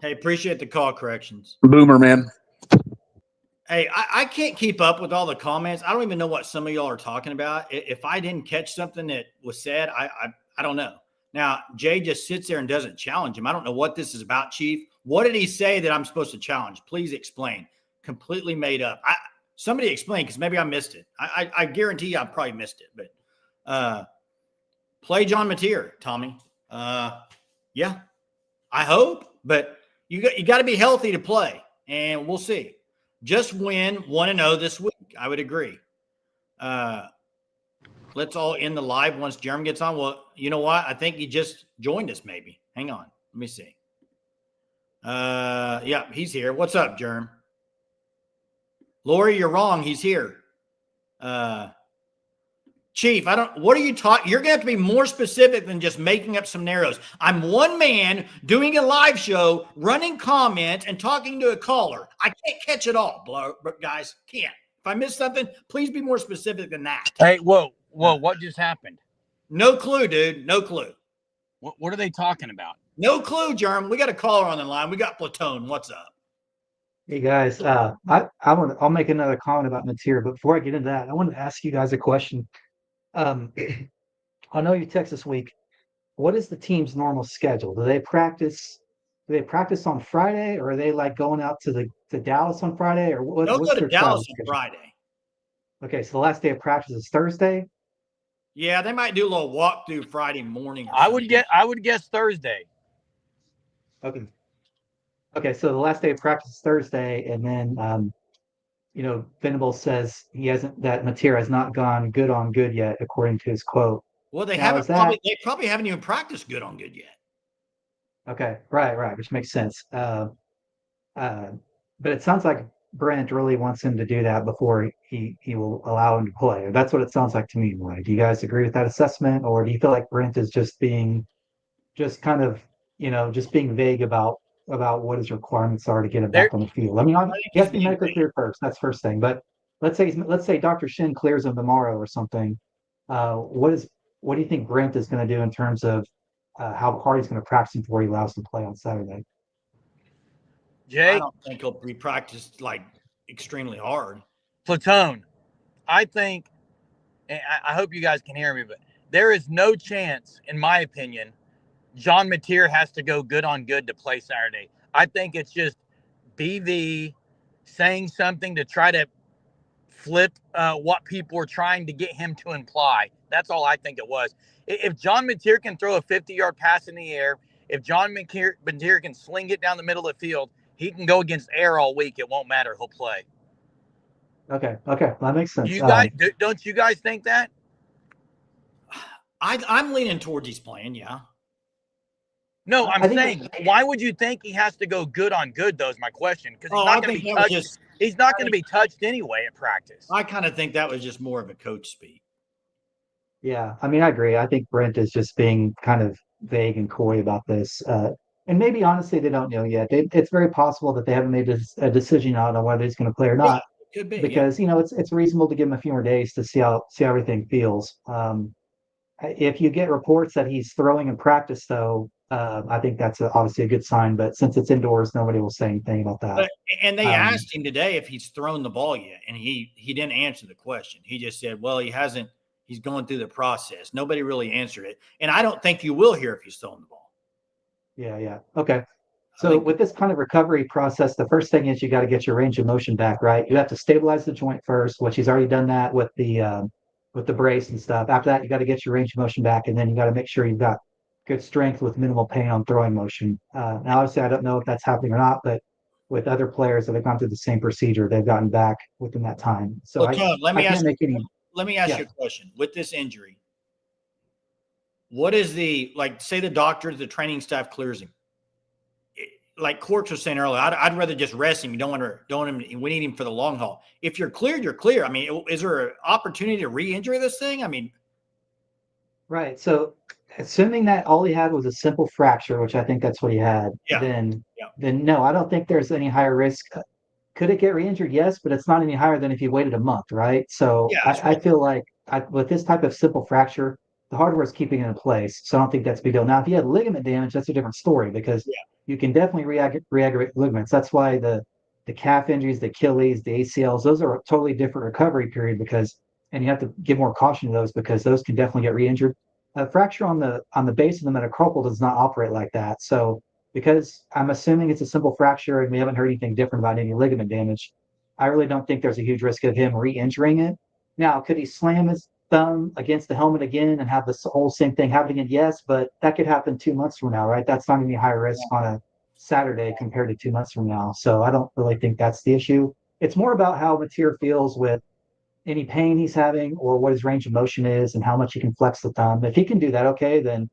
Hey, appreciate the call corrections. Boomer, man. Hey, I can't keep up with all the comments. I don't even know what some of y'all are talking about. If I didn't catch something that was said, I don't know. Now, Jay just sits there and doesn't challenge him. I don't know what this is about, Chief. What did he say that I'm supposed to challenge? Please explain. Completely made up. Somebody explain, because maybe I missed it. I guarantee you I probably missed it. But play John Mateer, Tommy. Yeah, I hope. But you got to be healthy to play, and we'll see. Just win 1-0 this week. I would agree. Let's all end the live once Jeremy gets on. Well, you know what? I think he just joined us maybe. Hang on. Let me see. Yeah, he's here. What's up, Jerm? Lori, you're wrong. He's here. Chief, what are you talking? You're going to have to be more specific than just making up scenarios. I'm one man doing a live show, running comments, and talking to a caller. I can't catch it all, guys. Can't. If I miss something, please be more specific than that. Hey, whoa, what just happened? No clue, dude. No clue. What are they talking about? No clue, Jerm. We got a caller on the line. We got Platone. What's up? Hey guys, I'll make another comment about Mateer, but before I get into that, I wanted to ask you guys a question. On OU Texas week, what is the team's normal schedule? Do they practice on Friday, or are they like going out to Dallas on Friday, or They'll go to Dallas on Friday. Okay, so the last day of practice is Thursday. Yeah, they might do a little walk through Friday morning. I would guess Thursday. Okay, so the last day of practice is Thursday, and then Venables says that Mateer has not gone good on good yet, according to his quote. Well, they probably haven't even practiced good on good yet. Okay, right, which makes sense. But it sounds like Brent really wants him to do that before he will allow him to play. That's what it sounds like to me, Roy. Do you guys agree with that assessment, or do you feel like Brent is just being vague about what his requirements are to get him back on the field? I mean, he has to be medically cleared first. That's first thing. But let's say Dr. Shin clears him tomorrow or something. What do you think Brent is going to do in terms of how hard he's going to practice before he allows him to play on Saturday? Jay, I don't think he'll be practiced like extremely hard. Platone, I think, and I hope you guys can hear me, but there is no chance, in my opinion, John Mateer has to go good on good to play Saturday. I think it's just BV saying something to try to flip what people were trying to get him to imply. That's all I think it was. If John Mateer can throw a 50-yard pass in the air, if John Mateer can sling it down the middle of the field, he can go against air all week. It won't matter. He'll play. Okay, that makes sense. You guys, don't you guys think that? I'm leaning towards he's playing, yeah. No, I I'm think saying, why would you think he has to go good on good, though, is my question. Because he's Oh, not I going to think be that was touched. just. He's not going to be touched anyway at practice. I kind of think that was just more of a coach speak. Yeah, I mean, I agree. I think Brent is just being kind of vague and coy about this. And maybe honestly, they don't know yet. It's very possible that they haven't made a decision on whether he's going to play or Yeah, not, it could be. Yeah. because it's reasonable to give him a few more days to see how everything feels. If you get reports that he's throwing in practice, though, I think that's obviously a good sign. But since it's indoors, nobody will say anything about that. And they Um, asked him today if he's thrown the ball yet, and he didn't answer the question. He just said, "Well, he hasn't. He's going through the process." Nobody really answered it, and I don't think you will hear if he's throwing the ball. Yeah. Okay. I So think with this kind of recovery process, the first thing is you got to get your range of motion back, right? You have to stabilize the joint first, which he's already done that with the brace and stuff. After that, you got to get your range of motion back, and then you got to make sure you've got good strength with minimal pain on throwing motion. Now, obviously, I don't know if that's happening or not, but with other players that have gone through the same procedure, they've gotten back within that time. So Look, let I me can't ask make any. you Yeah. a question. With this injury, what is say the doctors, the training staff clears him? Like Courts was saying earlier, I'd rather just rest him. You don't want him. We need him for the long haul. If you're cleared, you're clear. I mean, is there an opportunity to re-injure this thing? I mean, Right. So assuming that all he had was a simple fracture, which I think that's what he had, Yeah. then Yeah. then no, I don't think there's any higher risk. Could it get re-injured? Yes, but it's not any higher than if you waited a month, right? So Yeah, that's I right. feel like with this type of simple fracture, the hardware is keeping it in place. So I don't think that's a big deal. Now, if you had ligament damage, that's a different story because Yeah. you can definitely re-aggravate ligaments. That's why the calf injuries, the Achilles, the ACLs, those are a totally different recovery period and you have to give more caution to those because those can definitely get re-injured. A fracture on the base of the metacarpal does not operate like that. So because I'm assuming it's a simple fracture and we haven't heard anything different about any ligament damage, I really don't think there's a huge risk of him re-injuring it. Now, could he slam his thumb against the helmet again and have this whole same thing happen again? Yes, but that could happen 2 months from now, right? That's not any higher risk on a Saturday compared to 2 months from now. So I don't really think that's the issue. It's more about how Mateer feels with any pain he's having or what his range of motion is and how much he can flex the thumb. If he can do that, okay, then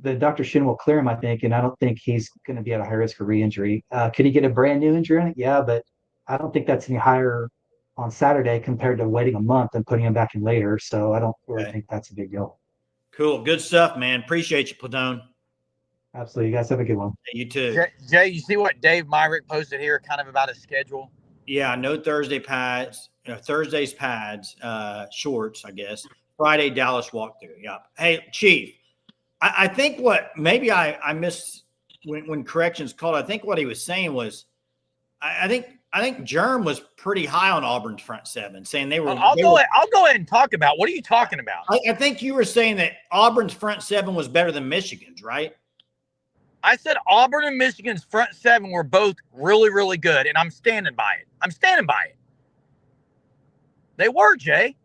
Dr. Shin will clear him, I think, and I don't think he's going to be at a high risk of re-injury. Could he get a brand new injury on it? Yeah, but I don't think that's any higher on Saturday compared to waiting a month and putting him back in later. So I don't really think that's a big deal. Cool. Good stuff, man. Appreciate you, Platone. Absolutely. You guys have a good one. You too. Jay, you see what Dave Myrick posted here kind of about his schedule? Yeah, no Thursday pads. Thursday's pads, shorts, I guess. Friday, Dallas walkthrough. Yeah. Hey, Chief, I think what maybe I missed when corrections called. I think what he was saying was, I think Germ was pretty high on Auburn's front seven, saying they were. I'll go ahead and talk about. What are you talking about? I think you were saying that Auburn's front seven was better than Michigan's, right? I said Auburn and Michigan's front seven were both really, really good, and I'm standing by it. They were, Jay.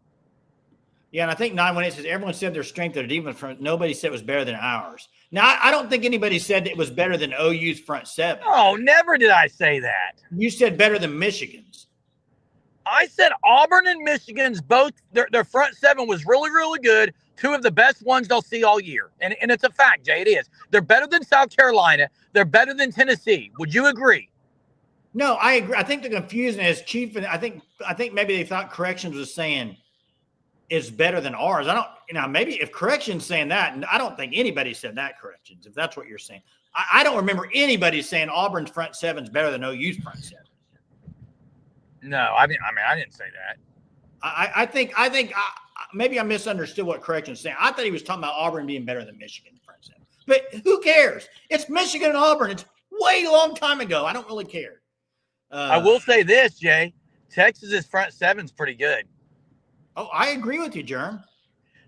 Yeah, and I think 918 says everyone said their strength of their defense front. Nobody said it was better than ours. Now, I don't think anybody said it was better than OU's front seven. Oh, never did I say that. You said better than Michigan's. I said Auburn and Michigan's both their front seven was really, really good. Two of the best ones they'll see all year. And it's a fact, Jay. It is. They're better than South Carolina. They're better than Tennessee. Would you agree? No, I agree. I think the confusion is Chief, and I think maybe they thought Corrections was saying it's better than ours. I don't, maybe if Corrections saying that, and I don't think anybody said that, Corrections, if that's what you're saying. I don't remember anybody saying Auburn's front seven's better than OU's front seven. No, I didn't say that. I think maybe I misunderstood what Corrections saying. I thought he was talking about Auburn being better than Michigan front seven. But who cares? It's Michigan and Auburn. It's way long time ago. I don't really care. I will say this, Jay. Texas's front seven's pretty good. Oh, I agree with you, Germ.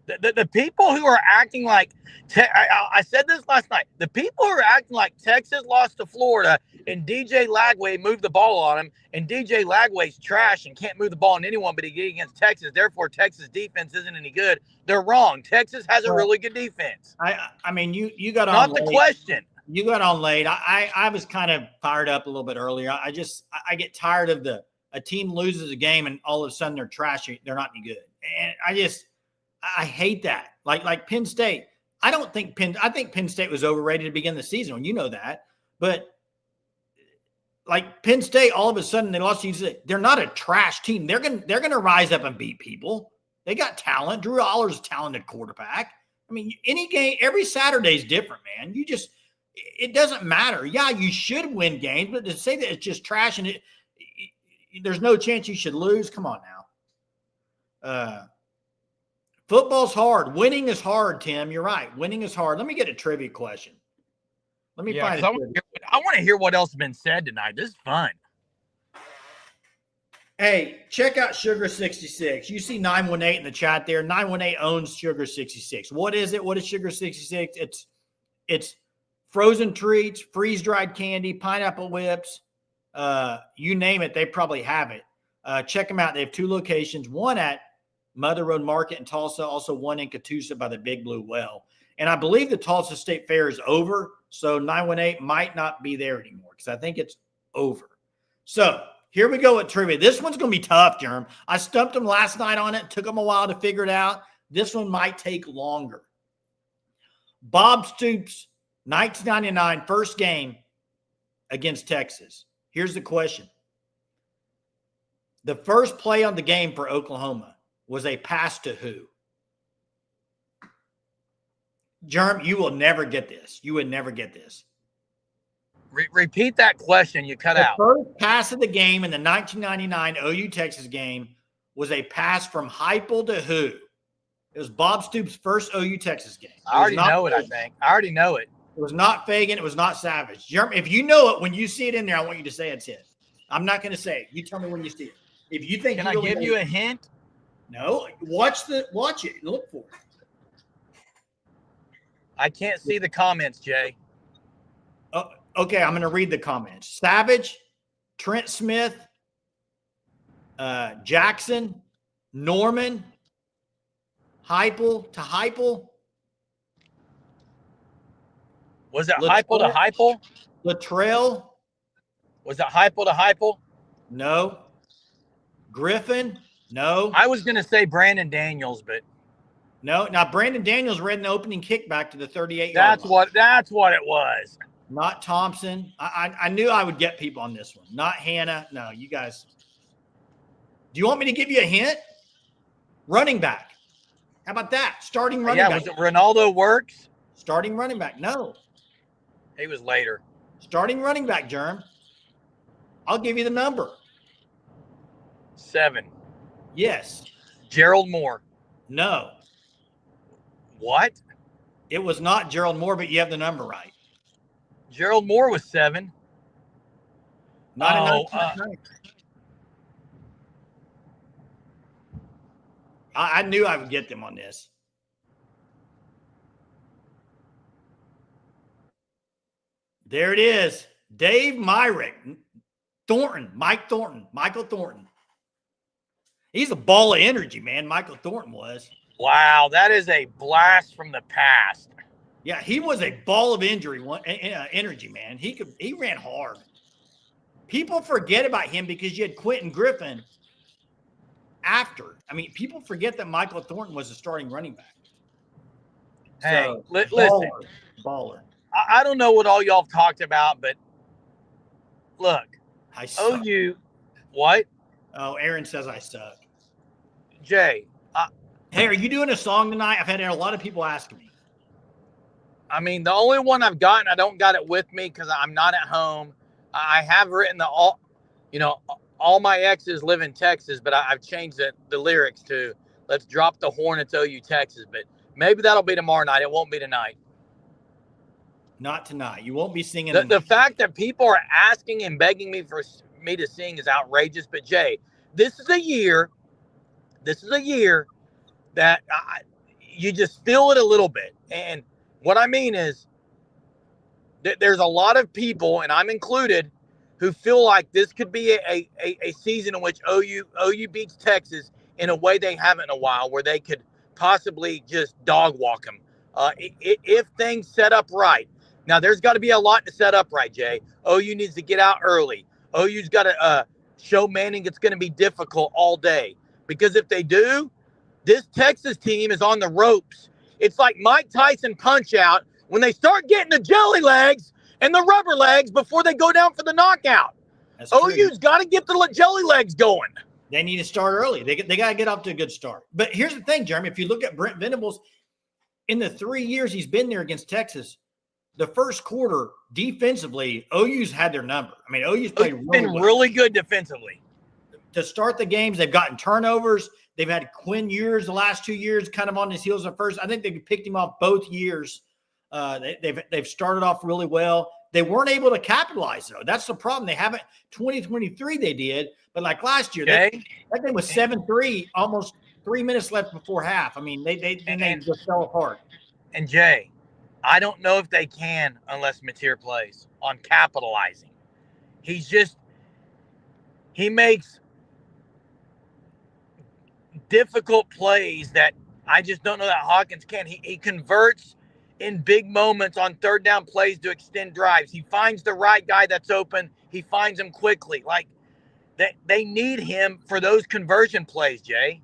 The people who are acting like I said this last night. The people who are acting like Texas lost to Florida and DJ Lagway moved the ball on him, and DJ Lagway's trash and can't move the ball on anyone but he get against Texas. Therefore, Texas defense isn't any good. They're wrong. Texas has a really good defense. I mean, you got on not late. The question. You got on late. I was kind of fired up a little bit earlier. I get tired of a team loses a game and all of a sudden they're trashy. They're not any good, and I hate that. Like Penn State, I think Penn State was overrated to begin the season. You know that. But like Penn State, all of a sudden they lost to UCLA. They're not a trash team. They're gonna rise up and beat people. They got talent. Drew Aller's a talented quarterback. I mean, any game, every Saturday is different, man. It doesn't matter. Yeah, you should win games, but to say that it's just trash and there's no chance you should lose, come on now. Football's hard. Winning is hard, Tim. You're right. Winning is hard. Let me get a trivia question. Let me find it. I want to hear what else has been said tonight. This is fun. Hey, check out Sugar 66. You see 918 in the chat there. 918 owns Sugar 66. What is it? What is Sugar 66? It's frozen treats, freeze-dried candy, pineapple whips. You name it, they probably have it. Check them out. They have 2 locations, one at Mother Road Market in Tulsa, also one in Catoosa by the Big Blue Well. And I believe the Tulsa State Fair is over, so 918 might not be there anymore because I think it's over. So here we go with trivia. This one's going to be tough, Germ. I stumped them last night on it. It took them a while to figure it out. This one might take longer. Bob Stoops' 1999 first game against Texas. Here's the question. The first play on the game for Oklahoma was a pass to who? Germ, you will never get this. You would never get this. Repeat that question. You cut out. The first pass of the game in the 1999 OU Texas game was a pass from Heupel to who? It was Bob Stoops' first OU Texas game. I already know it, I think. I already know it. It was not Fagan. It was not Savage. Germ, if you know it, when you see it in there, I want you to say it's it. I'm not going to say it. You tell me when you see it. If you think, can I give you a hint? No. Watch it. Look for it. I can't see the comments, Jay. Oh, okay, I'm going to read the comments. Savage, Trent Smith, Jackson, Norman, Heupel to Heupel. Was it Heupel to Heupel? Latrell. Was it Heupel to Heupel? No. Griffin? No. I was going to say Brandon Daniels, but no. Now Brandon Daniels read an opening kickback to the 38-yard line. That's what it was. Not Thompson. I knew I would get people on this one. Not Hannah. No, you guys. Do you want me to give you a hint? Running back. How about that? Starting running back. Was it Ronaldo Works? Starting running back. No. He was later. Starting running back, Germ. I'll give you the number. 7. Yes. Gerald Moore. No. What? It was not Gerald Moore, but you have the number right. Gerald Moore was 7. Not enough. I knew I would get them on this. There it is. Dave Myrick. Michael Thornton. He's a ball of energy, man. Michael Thornton was. Wow, that is a blast from the past. Yeah, he was a ball of energy, man. He ran hard. People forget about him because you had Quentin Griffin after. I mean, people forget that Michael Thornton was a starting running back. Hey, So, listen. Baller. I don't know what all y'all talked about, but look, I suck. OU, what? Oh, Aaron says I suck. Jay. Hey, are you doing a song tonight? I've had a lot of people asking me. I mean, the only one I've gotten, I don't got it with me because I'm not at home. I have written all my exes live in Texas, but I've changed the lyrics to let's drop the Hornets OU Texas. But maybe that'll be tomorrow night. It won't be tonight. Not tonight. You won't be singing. The fact that people are asking and begging me for me to sing is outrageous. But Jay, this is a year that you just feel it a little bit. And what I mean is that there's a lot of people, and I'm included, who feel like this could be a season in which OU beats Texas in a way they haven't in a while, where they could possibly just dog walk them if things set up right. Now, there's got to be a lot to set up right, Jay. OU needs to get out early. OU's got to show Manning it's going to be difficult all day. Because if they do, this Texas team is on the ropes. It's like Mike Tyson Punch Out when they start getting the jelly legs and the rubber legs before they go down for the knockout. That's true. OU's got to get the jelly legs going. They need to start early. They got to get off to a good start. But here's the thing, Jeremy. If you look at Brent Venables, in the 3 years he's been there against Texas, the first quarter defensively, OU's had their number. I mean, OU's played really good defensively. To start the games, they've gotten turnovers. They've had Quinn Ewers the last 2 years kind of on his heels at first. I think they picked him off both years. They've started off really well. They weren't able to capitalize, though. That's the problem. They haven't. 2023 they did, but like last year, that thing was 7-3, almost 3 minutes left before half. I mean, they just fell apart. And Jay, I don't know if they can unless Mateer plays on capitalizing. He makes difficult plays that I just don't know that Hawkins can. He converts in big moments on third down plays to extend drives. He finds the right guy that's open. He finds him quickly. Like they need him for those conversion plays, Jay.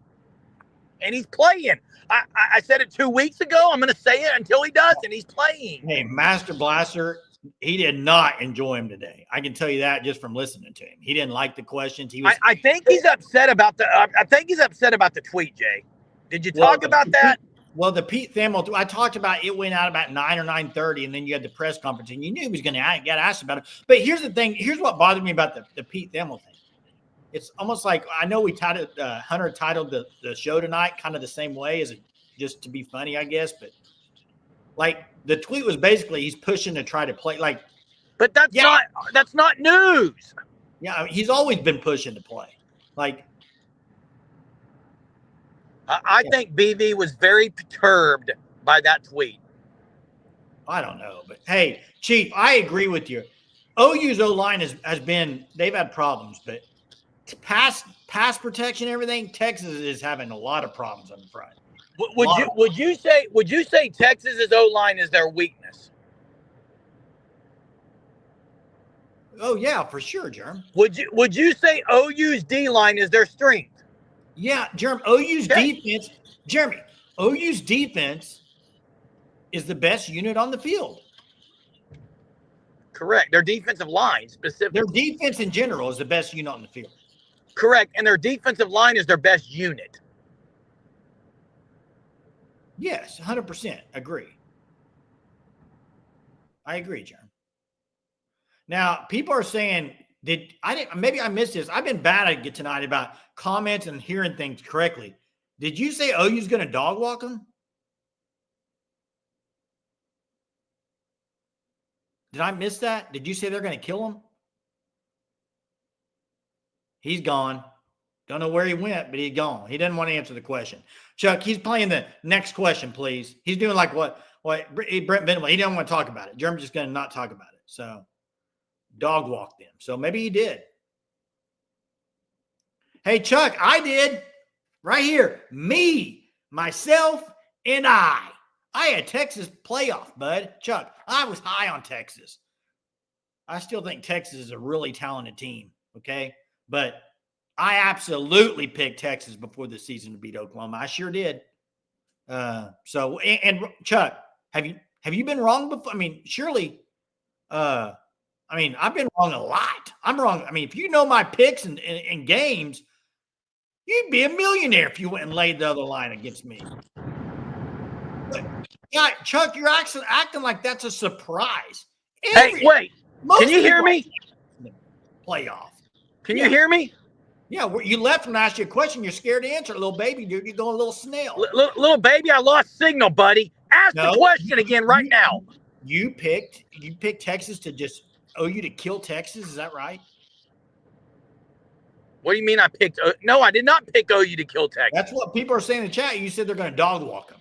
And he's playing. I said it 2 weeks ago. I'm going to say it until he does, and he's playing. Hey, Master Blaster, he did not enjoy him today. I can tell you that just from listening to him. He didn't like the questions. I think he's upset about the tweet, Jay. Did you talk about that? Well, the Pete Thamel, I talked about it went out about 9 or 9:30, and then you had the press conference, and you knew he was going to get asked about it. But here's the thing. Here's what bothered me about the Pete Thamel thing. It's almost like I know we titled Hunter titled the show tonight kind of the same way as just to be funny, I guess. But like the tweet was basically he's pushing to try to play like. But that's not news. Yeah, I mean, he's always been pushing to play. Like. I think BV was very perturbed by that tweet. I don't know, but hey, Chief, I agree with you. OU's O-line has been they've had problems, but pass protection, everything. Texas is having a lot of problems on the front. Would you say Texas's O-line is their weakness? Oh yeah, for sure, Jerm. Would you say OU's D-line is their strength? Yeah, Jeremy, OU's defense, Jeremy, OU's defense is the best unit on the field. Correct. Their defensive line specifically. Their defense in general is the best unit on the field. Correct. And their defensive line is their best unit. Yes, 100% agree. I agree, Jeremy. Now, people are saying, maybe I missed this. I've been bad at it tonight about comments and hearing things correctly. Did you say OU's going to dog walk him? Did I miss that? Did you say they're going to kill him? He's gone. Don't know where he went, but he's gone. He didn't want to answer the question. Chuck, he's playing the next question, please. He's doing like what Brent Bentley. He didn't want to talk about it. Jerem's just going to not talk about it. So dog walk them. So maybe he did. Hey, Chuck, I did. Right here. Me, myself, and I. I had Texas playoff, bud. Chuck, I was high on Texas. I still think Texas is a really talented team, okay? But I absolutely picked Texas before the season to beat Oklahoma. I sure did. So Chuck, have you been wrong before? I mean, surely I've been wrong a lot. I'm wrong. I mean, if you know my picks and games, you'd be a millionaire if you went and laid the other line against me. But, yeah, Chuck, you're acting like that's a surprise. Hey, wait. Can you hear me? Playoff. Can you hear me? Yeah, you left when I asked you a question. You're scared to answer, little baby, dude. You're going a little snail. Little baby, I lost signal, buddy. Ask the question again right now. You picked Texas to just OU to kill Texas. Is that right? What do you mean I picked? No, I did not pick OU to kill Texas. That's what people are saying in the chat. You said they're going to dog walk them.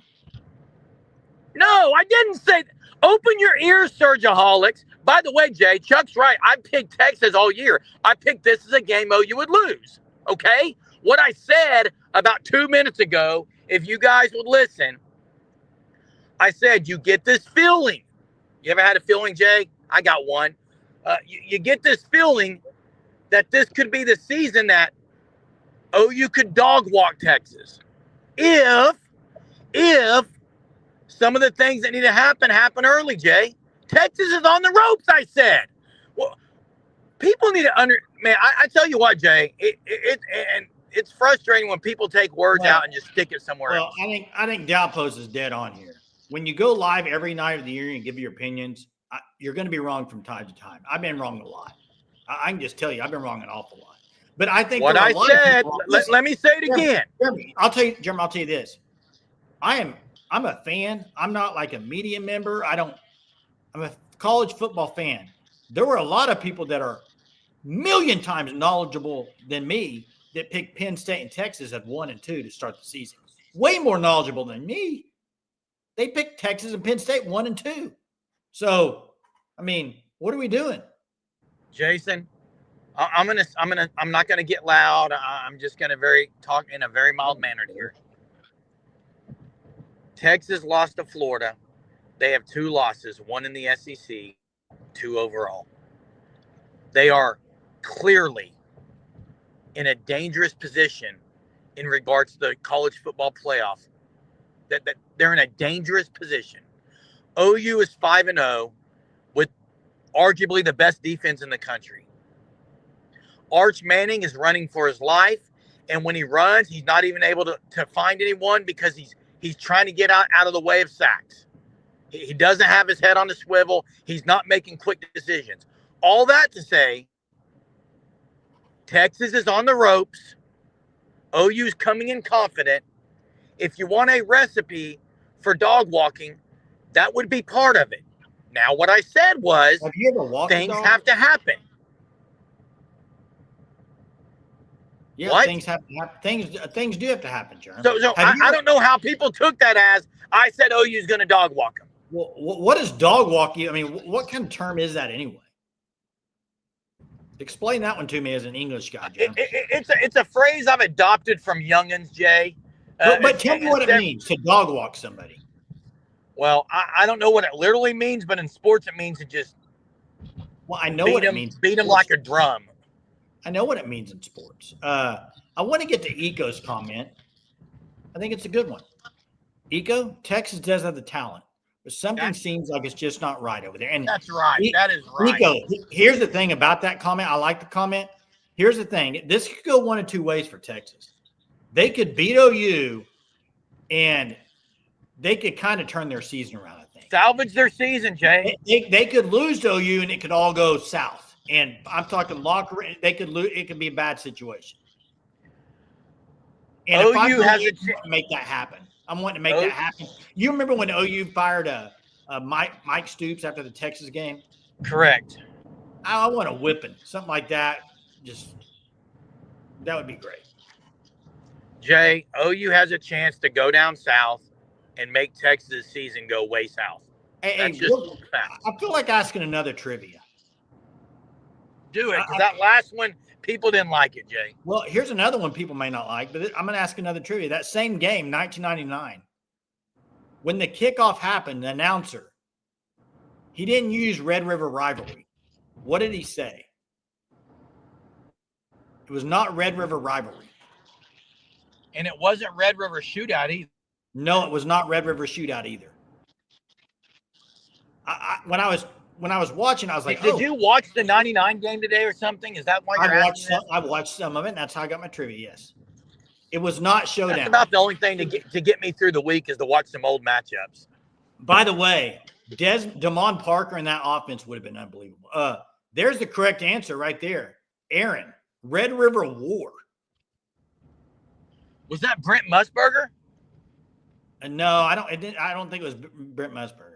No, I didn't say. Open your ears, Surgeaholics. By the way, Jay, Chuck's right. I picked Texas all year. I picked this as a game OU would lose. Okay? What I said about 2 minutes ago, if you guys would listen, I said you get this feeling. You ever had a feeling, Jay? I got one. You get this feeling that this could be the season that OU could dog walk Texas. If some of the things that need to happen early, Jay. Texas is on the ropes, I said. Well, people need to man, I tell you what, Jay, it's frustrating when people take words out and just stick it somewhere else. I think Dalpost is dead on here. When you go live every night of the year and give your opinions, you're going to be wrong from time to time. I've been wrong a lot. I can just tell you, I've been wrong an awful lot. But I think what I said, let me say it again. Jeremy, I'll tell you this. I'm a fan. I'm not like a media member. I'm a college football fan. There were a lot of people that are million times knowledgeable than me that picked Penn State and Texas at 1 and 2 to start the season. Way more knowledgeable than me. They picked Texas and Penn State 1 and 2. So, I mean, what are we doing? Jason, I'm not gonna get loud. I'm just gonna talk in a very mild manner here. Texas lost to Florida. They have 2 losses, 1 in the SEC, 2 overall. They are clearly in a dangerous position in regards to the college football playoff. That they're in a dangerous position. OU is 5-0 with arguably the best defense in the country. Arch Manning is running for his life, and when he runs, he's not even able to find anyone because he's trying to get out of the way of sacks. He doesn't have his head on the swivel. He's not making quick decisions. All that to say, Texas is on the ropes. OU's coming in confident. If you want a recipe for dog walking, that would be part of it. Now, what I said was things have to happen. Yeah, what? Things have to happen. Things do have to happen, Jeremy. So I don't know how people took that as I said OU's going to dog walk them. Well, what is dog walking? I mean, what kind of term is that anyway? Explain that one to me as an English guy, Jeremy. It's a phrase I've adopted from youngins, Jay. But tell me what it means to dog walk somebody. Well, I don't know what it literally means, but in sports it means to just I know what it means. Beat them like a drum. I know what it means in sports. I want to get to Eco's comment. I think it's a good one. Eco, Texas does have the talent, but something seems like it's just not right over there. And that's right. That is right. Eco, here's the thing about that comment. I like the comment. Here's the thing. This could go one of 2 ways for Texas. They could beat OU, and they could kind of turn their season around, I think. Salvage their season, Jay. They could lose to OU, and it could all go south. And I'm talking locker room. They could lose. It could be a bad situation. And OU has a chance to make that happen. I'm wanting to make that happen. You remember when OU fired Mike Stoops after the Texas game? Correct. I want a whipping, something like that. That would be great. Jay, OU has a chance to go down south and make Texas' season go way south. I feel like asking another trivia. Do it, because that last one, people didn't like it, Jay. Well, here's another one people may not like, but I'm going to ask another trivia. That same game, 1999, when the kickoff happened, the announcer, he didn't use Red River Rivalry. What did he say? It was not Red River Rivalry. And it wasn't Red River Shootout either. No, it was not Red River Shootout either. When I was watching, I was like, Did you watch the 99 game today or something? Is that why you're asking that? I watched some of it, and that's how I got my trivia, yes. It was not Showdown. That's about the only thing to get me through the week is to watch some old matchups. By the way, Damon Parker in that offense would have been unbelievable. There's the correct answer right there. Aaron, Red River War. Was that Brent Musburger? No, I don't think it was Brent Musburger.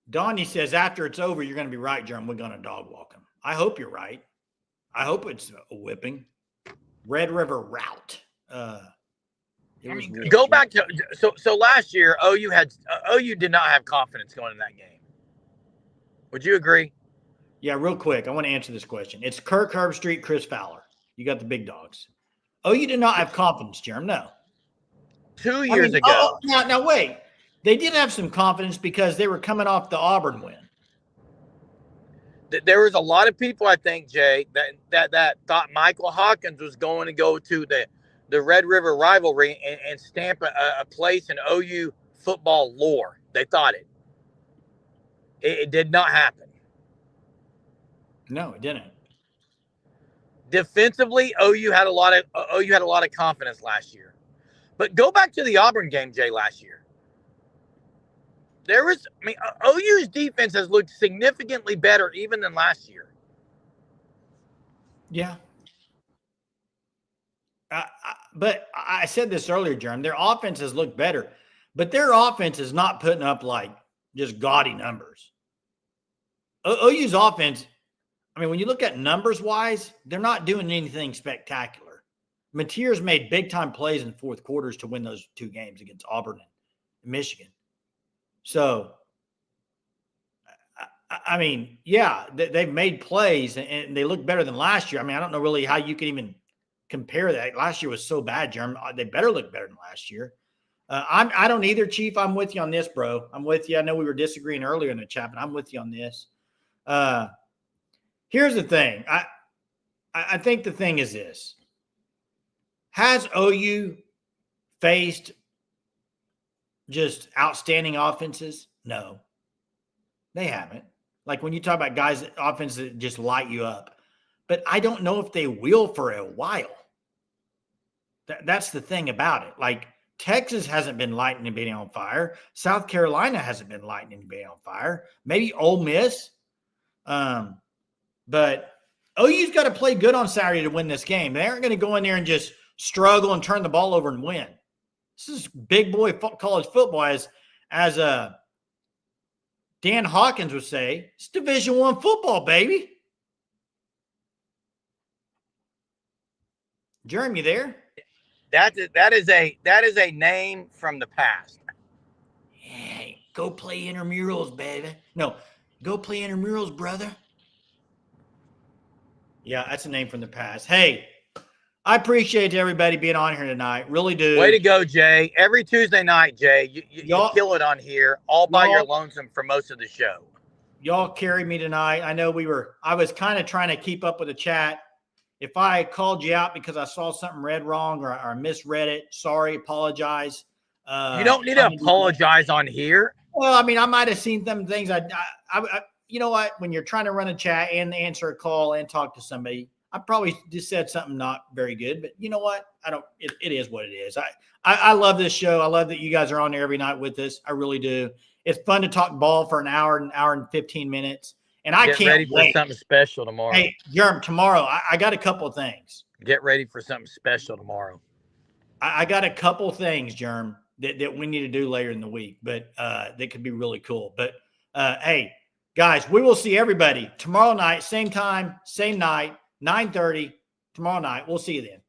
Donnie says after it's over, you're going to be right, Jeremy. We're going to dog walk him. I hope you're right. I hope it's a whipping. Red River route. Go back to so last year. OU did not have confidence going in that game. Would you agree? Yeah, real quick. I want to answer this question. It's Kirk Herbstreit, Chris Fowler. You got the big dogs. OU did not have confidence, Jeremy. No. 2 years ago. Now wait. They did have some confidence because they were coming off the Auburn win. There was a lot of people, I think, Jay, that thought Michael Hawkins was going to go to the Red River Rivalry and stamp a place in OU football lore. They thought it. It did not happen. No, it didn't. Defensively, OU had a lot of confidence last year. But go back to the Auburn game, Jay, last year. OU's defense has looked significantly better even than last year. Yeah. But I said this earlier, Jerm. Their offense has looked better, but their offense is not putting up like just gaudy numbers. OU's offense, I mean, when you look at numbers wise, they're not doing anything spectacular. Mateer's made big time plays in fourth quarters to win those two games against Auburn and Michigan. So, I mean, yeah, they've made plays and they look better than last year. I mean, I don't know really how you can even compare that. Last year was so bad, Jerm. They better look better than last year. I don't either, Chief. I'm with you on this, bro. I'm with you. I know we were disagreeing earlier in the chat, but I'm with you on this. Here's the thing. I think the thing is this. Has OU faced just outstanding offenses? No, they haven't. Like when you talk about guys, offenses that just light you up. But I don't know if they will for a while. That's the thing about it. Like Texas hasn't been lighting anybody on fire. South Carolina hasn't been lighting anybody on fire. Maybe Ole Miss. But OU's got to play good on Saturday to win this game. They aren't going to go in there and just struggle and turn the ball over and win. This is big boy college football, as Dan Hawkins would say. It's Division I football, baby. Jeremy, there? That is a name from the past. Hey, go play intramurals, baby. No, go play intramurals, brother. Yeah, that's a name from the past. Hey, I appreciate everybody being on here tonight. Really do. Way to go, Jay. Every Tuesday night, Jay, you kill it on here all by your lonesome for most of the show. Y'all carried me tonight. I know I was kind of trying to keep up with the chat. If I called you out because I saw something read wrong or I misread it, sorry, apologize. You don't need to apologize on here. Well, I mean, I might have seen some things. I you know what? When you're trying to run a chat and answer a call and talk to somebody, I probably just said something not very good. But you know what? It is what it is. I love this show. I love that you guys are on there every night with us. I really do. It's fun to talk ball for an hour and 15 minutes. And I can't ready wait. For something special tomorrow. Hey, Jerm, tomorrow, I got a couple of things. Get ready for something special tomorrow. I got a couple of things, Jerm, that we need to do later in the week, but that could be really cool. But, hey, guys, we will see everybody tomorrow night, same time, same night, 9:30 tomorrow night. We'll see you then.